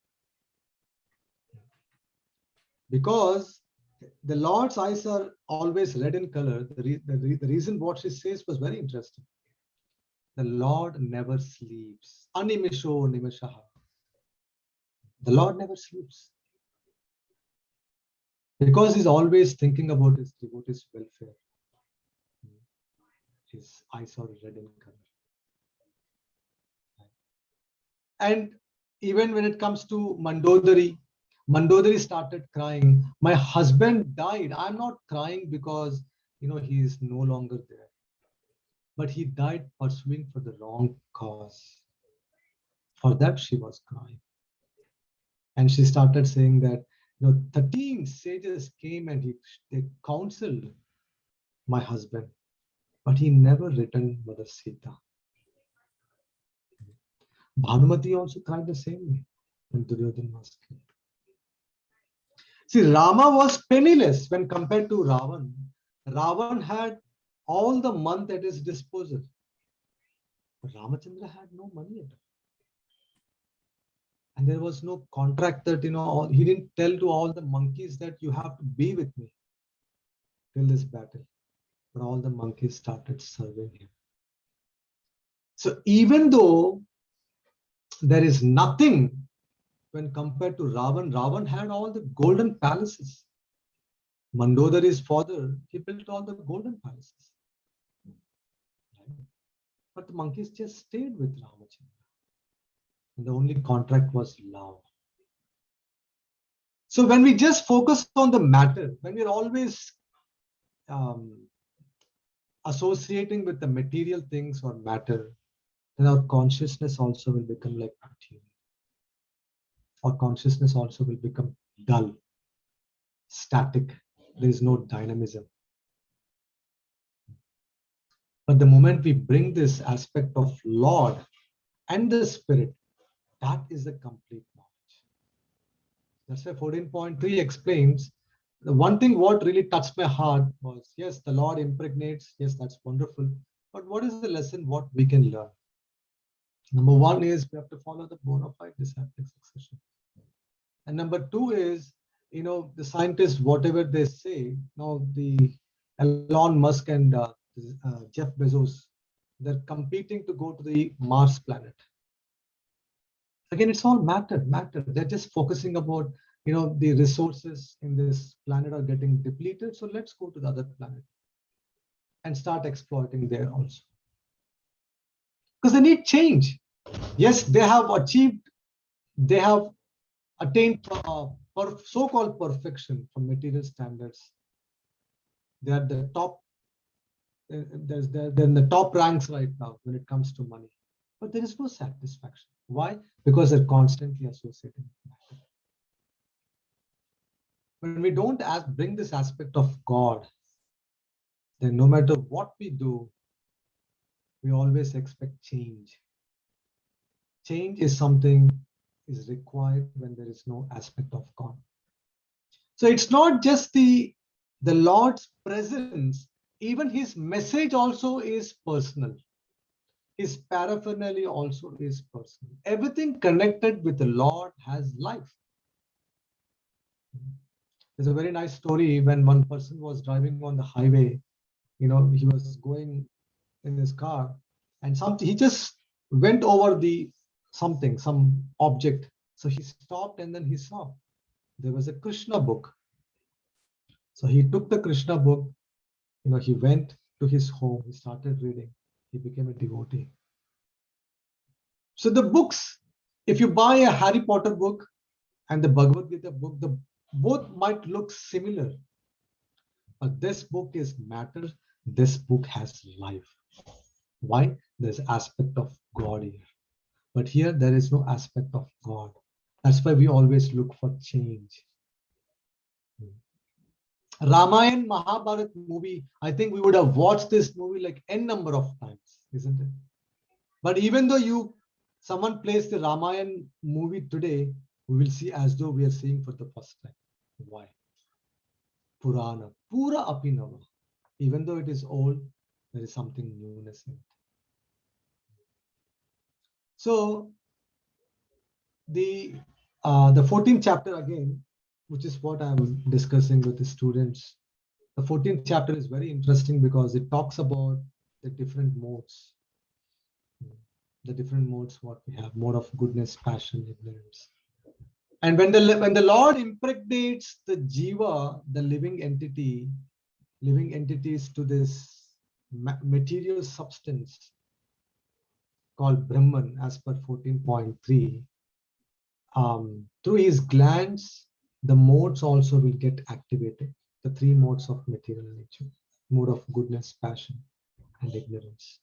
G: Because the Lord's eyes are always red in color. The reason what she says was very interesting. The Lord never sleeps. Animisho nimishaha. The Lord never sleeps. Because he's always thinking about his devotees' welfare. His eyes are red in color. And even when it comes to Mandodari, Mandodari started crying. My husband died. I'm not crying because he is no longer there. But he died pursuing for the wrong cause. For that she was crying. And she started saying that 13 sages came and they counseled my husband, but he never returned Mother Sita. Bhanumati also cried the same way when Duryodhana was killed. See, Rama was penniless when compared to Ravan. Ravan had all the month at his disposal. But Ramachandra had no money at all. And there was no contract that, he didn't tell to all the monkeys that you have to be with me till this battle. But all the monkeys started serving him. So even though there is nothing when compared to Ravan, Ravan had all the golden palaces. Mandodari's father, he built all the golden palaces. But the monkeys just stayed with Ramachandra. And the only contract was love. So when we just focus on the matter, when we're always associating with the material things or matter, then our consciousness also will become like material. Our consciousness also will become dull, static. There is no dynamism. But the moment we bring this aspect of Lord and the Spirit, that is the complete knowledge. That's why 14.3 explains the one thing what really touched my heart was, yes, the Lord impregnates. Yes, that's wonderful. But what is the lesson what we can learn? Number one is we have to follow the bona fide disciplic succession. And number two is, the scientists, whatever they say, now the Elon Musk and Jeff Bezos, they're competing to go to the Mars planet. Again, it's all matter. They're just focusing about, the resources in this planet are getting depleted. So let's go to the other planet and start exploiting there also. Because they need change. Yes, they have attained so-called perfection from material standards. They are the top. They're in the top ranks right now when it comes to money. But there is no satisfaction. Why? Because they're constantly associated with matter. When we don't bring this aspect of God, then no matter what we do, we always expect change. Change is something is required when there is no aspect of God. So it's not just the Lord's presence, even his message also is personal. His paraphernalia also is personal. Everything connected with the Lord has life. There's a very nice story when one person was driving on the highway. He was going in his car and he just went over some object. So he stopped and then he saw there was a Krishna book. So he took the Krishna book, he went to his home, he started reading, he became a devotee. So the books, if you buy a Harry Potter book and the Bhagavad Gita book, both might look similar. But this book is matter, this book has life. Why? There's aspect of God here. But here there is no aspect of God. That's why we always look for change. Ramayana, Mahabharata movie, I think we would have watched this movie like n number of times, isn't it? But even though someone plays the Ramayana movie today, we will see as though we are seeing for the first time. Why? Purana, Pura Apinava. Even though it is old, there is something newness in it. So the 14th chapter again, which is what I'm discussing with the students. The 14th chapter is very interesting because it talks about the different modes. the different modes what we have, mode of goodness, passion, ignorance. And when the Lord impregnates the jiva, the living entities to this material substance called Brahman as per 14.3, through his glands, the modes also will get activated. The three modes of material nature, mode of goodness, passion, and ignorance.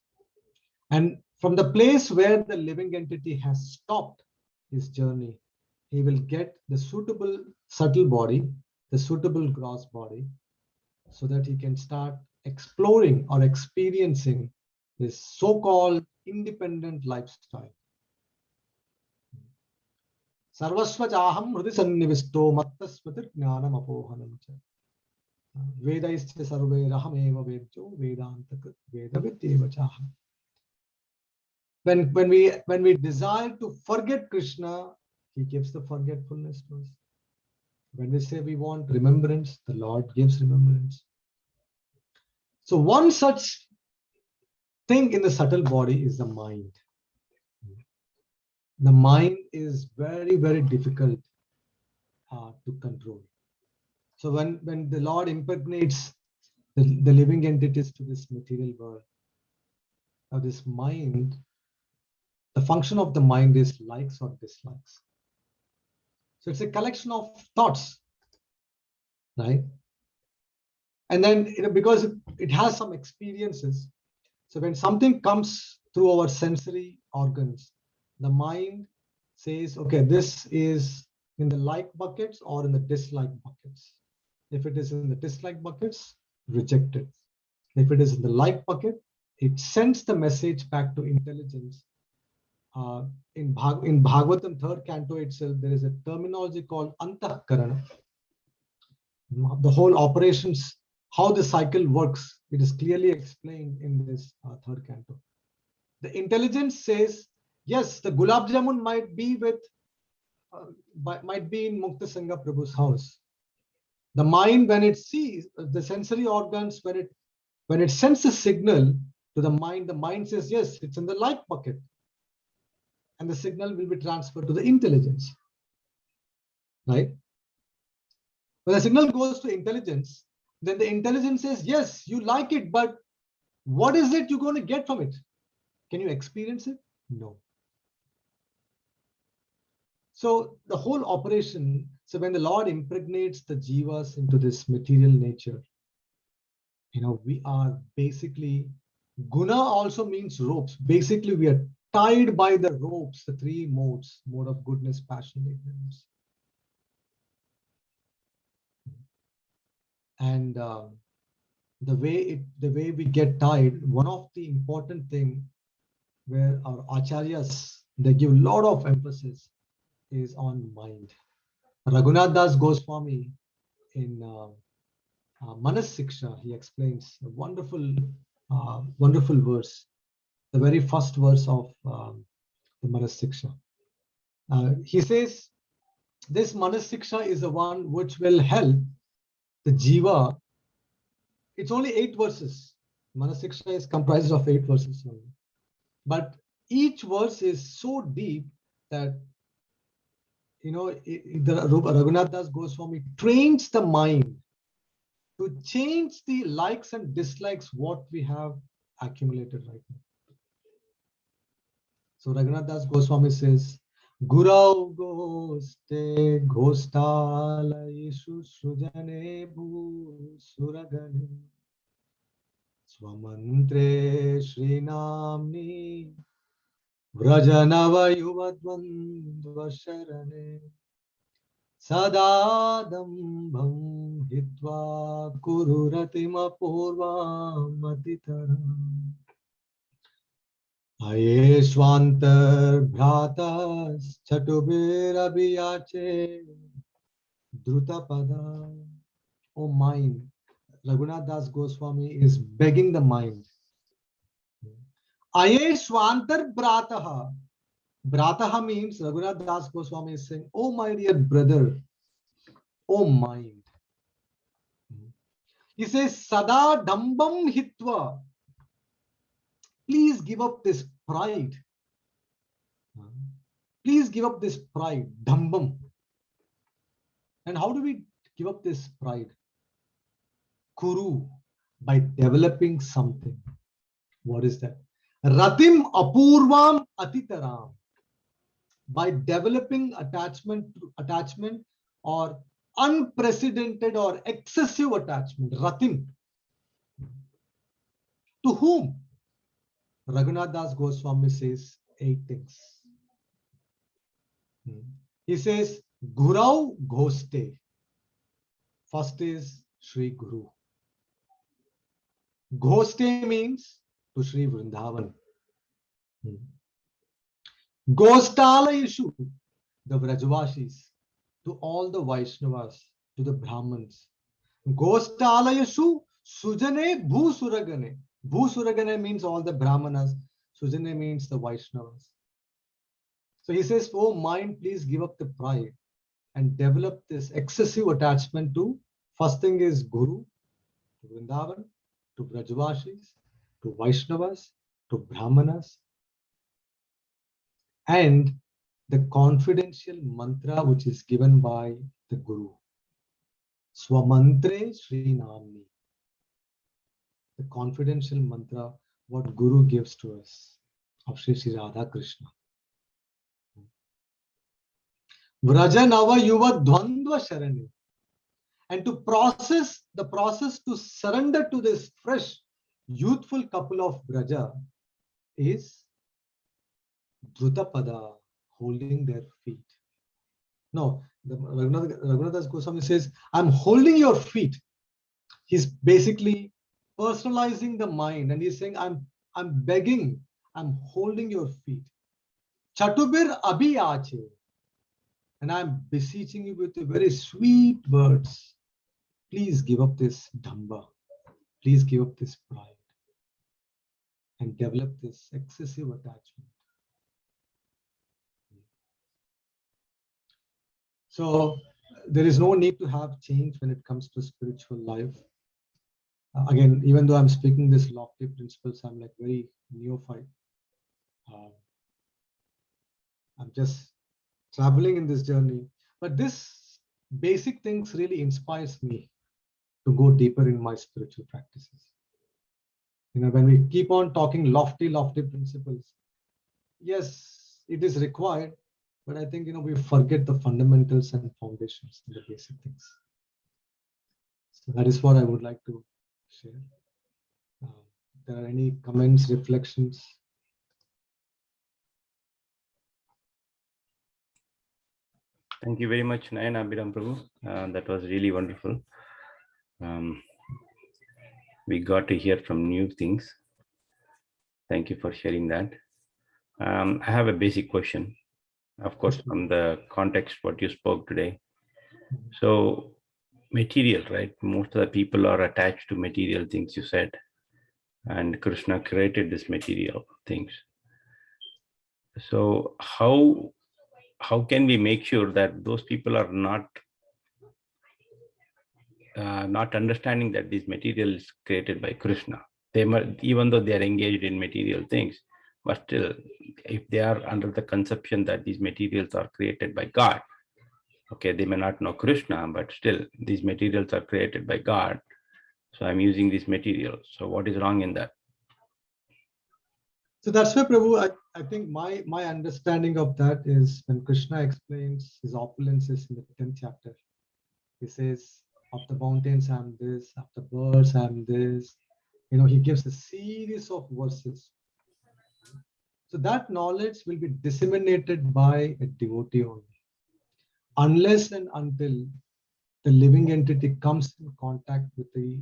G: And from the place where the living entity has stopped his journey, he will get the suitable subtle body, the suitable gross body, so that he can start exploring or experiencing this so-called independent lifestyle. Sarvasvajaham hrudi sannivisto mattasmatir jnanam apohanam cha. Vedaischa sarve rahameva vedjo vedantakrit vedavityeva chaham. When we desire to forget Krishna, he gives the forgetfulness to us. When we say we want remembrance, the Lord gives remembrance. So one such thing in the subtle body is the mind. The mind is very, very difficult to control. So when the Lord impregnates the living entities to this material world, or this mind, the function of the mind is likes or dislikes. So it's a collection of thoughts, right? And then, because it has some experiences. So when something comes through our sensory organs, the mind says, okay, this is in the like buckets or in the dislike buckets. If it is in the dislike buckets, reject it. If it is in the like bucket, it sends the message back to intelligence. In Bhagavatam 3rd canto itself, there is a terminology called Antahkarana. The whole operations, how the cycle works, it is clearly explained in this 3rd canto. The intelligence says, yes, the gulab jamun might be in Mukta Sangha Prabhu's house. The mind, when it sees the sensory organs, when it sends a signal to the mind says, yes, it's in the like bucket. And the signal will be transferred to the intelligence, right? When the signal goes to intelligence, then the intelligence says, yes, you like it, but what is it you're going to get from it? Can you experience it? No. So the whole operation, so when the Lord impregnates the jivas into this material nature, we are basically, guna also means ropes. Basically, we are tied by the ropes, the three modes, mode of goodness, passion, ignorance. And the way we get tied, one of the important thing where our acharyas, they give a lot of emphasis is on mind. Raghunath Das Goswami in Manas Siksha, he explains a wonderful verse, the very first verse of the Manas Siksha. He says, this Manas Siksha is the one which will help the jiva. It's only 8 verses. Manas Siksha is comprised of 8 verses only. But each verse is so deep that, Raghunath Das Goswami trains the mind to change the likes and dislikes what we have accumulated right now. So Raghunath Das Goswami says, Gurau goste ghostala Yeshu sujane bhu suragane swamantre shrinamni vrajanava yuvadvandva sharane sadadambham hitva kururatima purvam atitaram Ayeshwantar bhratas chatubir abhiyache drutapada. Oh mind, Raghunath Das Goswami is begging the mind. Ayeshwantar bhrataha. Bhrataha means Raghunath Das Goswami is saying, oh my dear brother, oh mind. He says, Sada dambam hitva. Please give up this pride. Please give up this pride, dhambam. And how do we give up this pride? Kuru, by developing something. What is that? Ratim apurvam atitaram. By developing attachment or unprecedented or excessive attachment. Ratim. To whom? Raghunath Das Goswami says 8 things. He says, Gurau Ghoste. First is Sri Guru. Ghoste means to Sri Vrindavan. Ghostalayashu, the Vrajavashis, to all the Vaishnavas, to the Brahmins. Ghostalayashu Sujane Bhusuragane. Bhusuragane means all the Brahmanas. Sujane means the Vaishnavas. So he says, oh mind, please give up the pride and develop this excessive attachment to, first thing is Guru, to Vrindavan, to Brajavashis, to Vaishnavas, to Brahmanas, and the confidential mantra which is given by the Guru. Swamantre Sri Namni. The confidential mantra what Guru gives to us of Sri Sri Radha Krishna. Vraja Nava Yuva Dvandva Sharani. And to process the process to surrender to this fresh, youthful couple of Braja is Drutapada, holding their feet. No, Raghunath Das Goswami says, I'm holding your feet. He's basically personalizing the mind and he's saying, I'm begging, I'm holding your feet. Chatubir abhi aache. And I'm beseeching you with very sweet words. Please give up this dhamba. Please give up this pride and develop this excessive attachment. So there is no need to have change when it comes to spiritual life. Again, even though I'm speaking this lofty principles, I'm like very neophyte. I'm just traveling in this journey, but this basic things really inspires me to go deeper in my spiritual practices. You know, when we keep on talking lofty principles, yes, it is required, but I think, you know, we forget the fundamentals and foundations and the basic things. So that is what I would like to share. If there are any comments, reflections?
A: Thank you very much, Nayanabhiram Prabhu. That was really wonderful. We got to hear from new things. Thank you for sharing that. I have a basic question, of course, from the context what you spoke today. So material, right? Most of the people are attached to material things, you said, and Krishna created this material things. So how can we make sure that those people are not understanding that this material is created by Krishna? They might, even though they are engaged in material things, but still, if they are under the conception that these materials are created by God, okay, they may not know Krishna, but still these materials are created by God. So I'm using these materials. So what is wrong in that?
G: So that's why, Prabhu, I think my understanding of that is when Krishna explains his opulences in the 10th chapter, he says, of the mountains I'm this, of the birds I'm this. You know, he gives a series of verses. So that knowledge will be disseminated by a devotee only. Unless and until the living entity comes in contact with the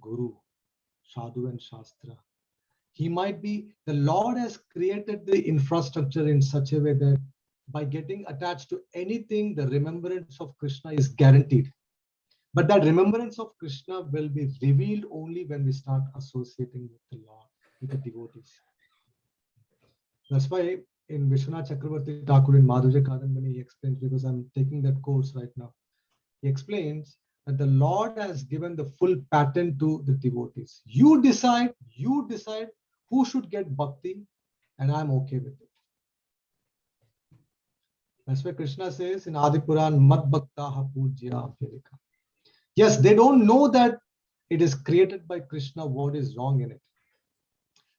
G: Guru, Sadhu and Shastra. He might be, the Lord has created the infrastructure in such a way that by getting attached to anything, the remembrance of Krishna is guaranteed. But that remembrance of Krishna will be revealed only when we start associating with the Lord, with the devotees. That's why in Vishwanath Chakravarti Thakur in Madhurya Kadambini, he explains, because I'm taking that course right now. He explains that the Lord has given the full pattern to the devotees. You decide who should get bhakti, and I'm okay with it. That's why Krishna says in Adi Puran, Mad Bhaktaha Pujya Apyarika. Yes, they don't know that it is created by Krishna, what is wrong in it.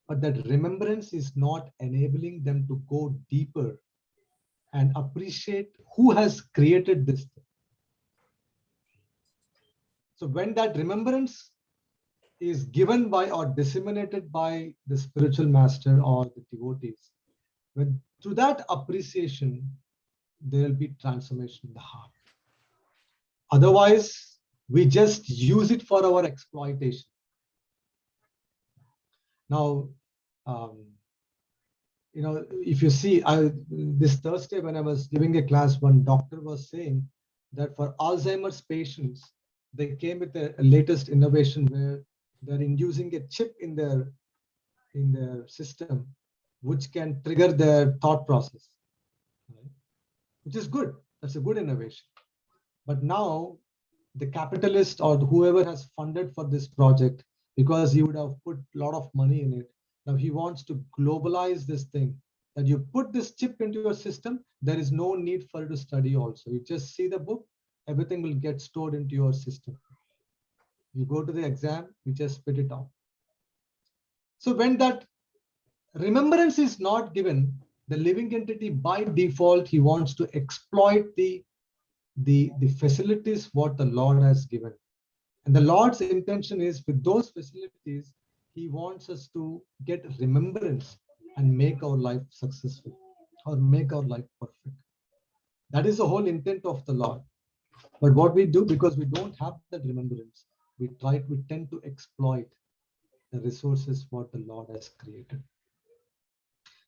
G: But that remembrance is not enabling them to go deeper and appreciate who has created this thing. So when that remembrance is given by or disseminated by the spiritual master or the devotees, when through that appreciation, there will be transformation in the heart. Otherwise, we just use it for our exploitation. Now, if you see, this Thursday when I was giving a class, one doctor was saying that for Alzheimer's patients, they came with a latest innovation where they're inducing a chip in their system, which can trigger their thought process, right? Which is good. That's a good innovation. But now the capitalist or whoever has funded for this project, because he would have put a lot of money in it, now he wants to globalize this thing, that you put this chip into your system, there is no need for you to study also. You just see the book, everything will get stored into your system. You go to the exam, you just spit it out. So when that remembrance is not given, the living entity by default, he wants to exploit the facilities what the Lord has given. And the Lord's intention is with those facilities, he wants us to get remembrance and make our life successful or make our life perfect. That is the whole intent of the Lord. But what we do, because we don't have that remembrance, we tend to exploit the resources what the Lord has created.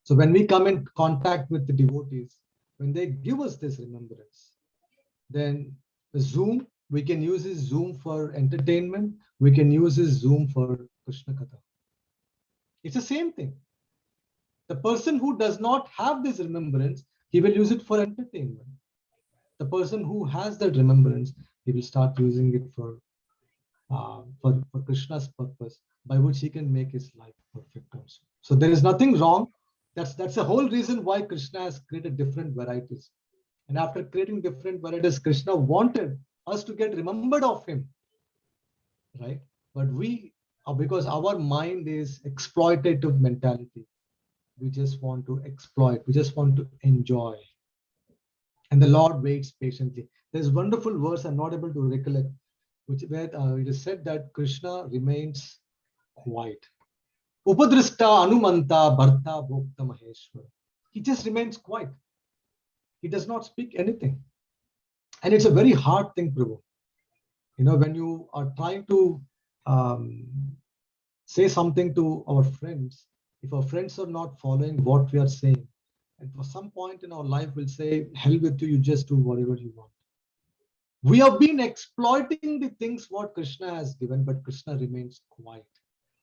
G: So when we come in contact with the devotees, when they give us this remembrance, then the Zoom, we can use this Zoom for entertainment. We can use this Zoom for Krishna Katha. It's the same thing. The person who does not have this remembrance, he will use it for entertainment. The person who has that remembrance, he will start using it for Krishna's purpose, by which he can make his life perfect also. So there is nothing wrong. That's the whole reason why Krishna has created different varieties. And after creating different varieties, Krishna wanted us to get remembered of him, right? But we, because our mind is exploitative mentality, we just want to exploit, we just want to enjoy. And the Lord waits patiently. There's a wonderful verse, I'm not able to recollect, where it is said that Krishna remains quiet. Upadrishta Anumanta Bharta Bhokta Maheshwara. He just remains quiet. He does not speak anything. And it's a very hard thing, Prabhu. When you are trying to say something to our friends, if our friends are not following what we are saying, and for some point in our life we'll say, hell with you, you just do whatever you want. We have been exploiting the things what Krishna has given, but Krishna remains quiet.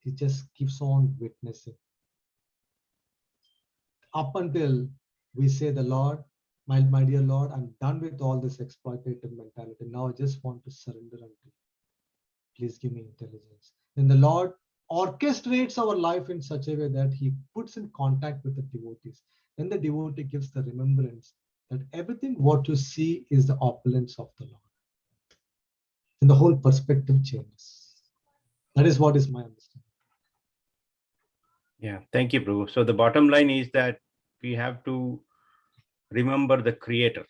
G: He just keeps on witnessing. Up until we say, the Lord, my dear Lord, I'm done with all this exploitative mentality. Now I just want to surrender unto you. Please give me intelligence. Then the Lord orchestrates our life in such a way that he puts in contact with the devotees. Then the devotee gives the remembrance that everything what you see is the opulence of the Lord. And the whole perspective changes. That is what is my understanding.
A: Yeah, thank you, Prabhu. So the bottom line is that we have to remember the creator.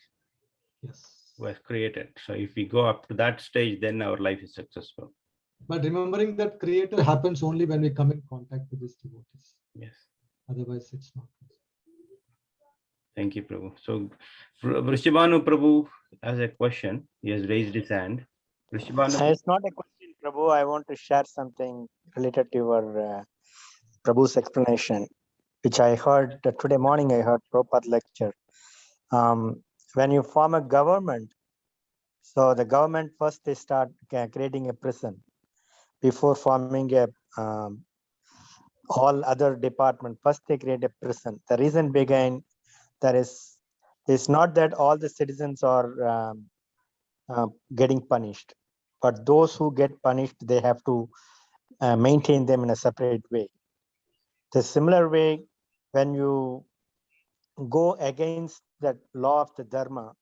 G: Yes.
A: Who has created. So if we go up to that stage, then our life is successful.
G: But remembering that creator happens only when we come in contact with these devotees.
A: Yes.
G: Otherwise, it's not.
A: Thank you, Prabhu. So Vrishabhanu Prabhu has a question. He has raised his hand. Vrishabhanu.
D: It's not a question, Prabhu. I want to share something related to your Prabhu's explanation, which I heard today morning. I heard Prabhupada lecture. When you form a government, so the government first they start creating a prison before forming a all other department. First they create a prison. The reason behind that is not that all the citizens are getting punished, but those who get punished, they have to maintain them in a separate way. The similar way, when you go against the law of the dharma,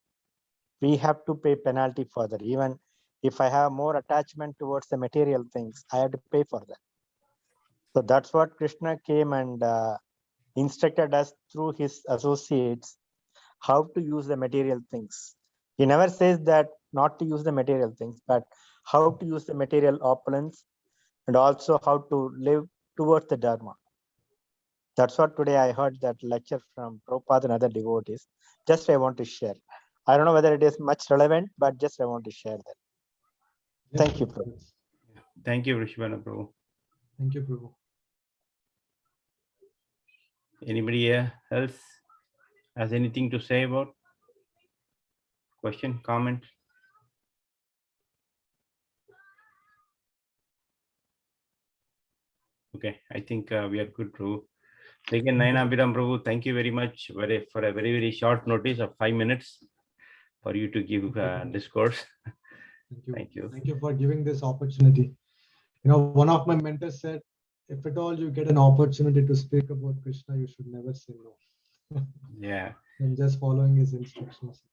D: we have to pay penalty for that. Even if I have more attachment towards the material things, I have to pay for that. So that's what Krishna came and instructed us through his associates how to use the material things. He never says that not to use the material things, but how to use the material opulence and also how to live towards the dharma. That's what today I heard that lecture from Prabhupada and other devotees. Just I want to share. I don't know whether it is much relevant, but just I want to share that. Thank you, Prabhu.
A: Thank you, Vrishabhana Prabhu.
G: Thank you, Prabhu.
A: Anybody else has anything to say about? Question, comment? Okay, I think we are good, Prabhu. Again, Nayanabhiram Prabhu, thank you very much for a very, very short notice of 5 minutes for you to give discourse.
G: Thank you.
A: Thank you.
G: Thank you for giving this opportunity. You know, one of my mentors said, if at all you get an opportunity to speak about Krishna, you should never say no.
A: Yeah.
G: And just following his instructions.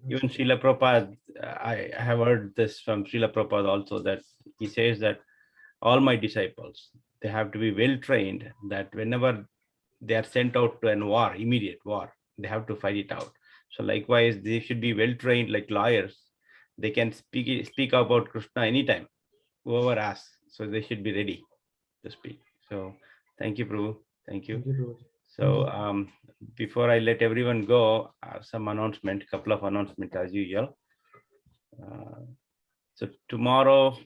A: Even Srila Prabhupada, I have heard this from Srila Prabhupada also, that he says that all my disciples, they have to be well trained, that whenever they are sent out to an war, immediate war, they have to fight it out. So likewise, they should be well trained like lawyers. They can speak about Krishna anytime, whoever asks. So they should be ready to speak. So thank you, Prabhu. Thank you.
G: Thank you, Prabhu.
A: So before I let everyone go, I have some announcement, couple of announcements as usual. So tomorrow,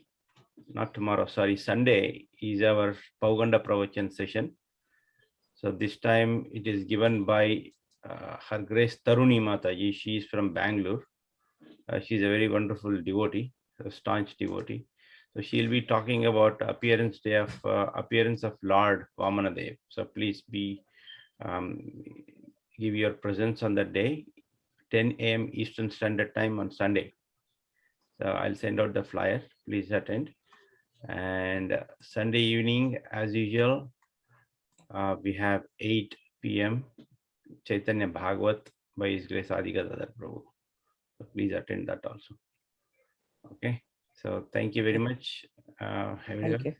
A: not tomorrow, sorry, Sunday is our Pauganda Pravachan session. So this time it is given by Her Grace Taruni Mataji. She is from Bangalore. She's a very wonderful devotee, a staunch devotee. So she'll be talking about appearance of Lord Vamanadev. So please give your presence on that day, 10 a.m. Eastern Standard Time on Sunday. So I'll send out the flyer. Please attend. And Sunday evening, as usual, we have 8 p.m. Chaitanya Bhagavat by His Grace Adigadadhar Prabhu. So please attend that also. Okay. So thank you very much.
C: Thank you.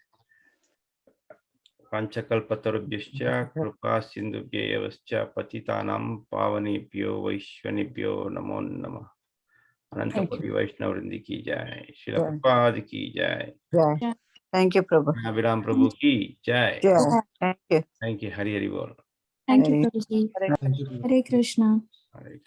A: Panchakalpatarubhyascha Kripa Sindhubhyayavascha Patitanam Pavanebhyo Vaishvanebhyo Namo Namah. Anantapati Vaishnavvrindi ki jai. Srila Prabhupada ki jai.
C: Jai. Thank you, Prabhu.
A: Nayanabhiram Prabhu ki jai.
C: Jai. Thank you.
A: Thank you. Hari Hari Bol.
H: Thank you,
C: Hare-
H: Prabhuji.
C: Hare
G: Thank you, Prabhu.
H: Hare Krishna.
A: All right.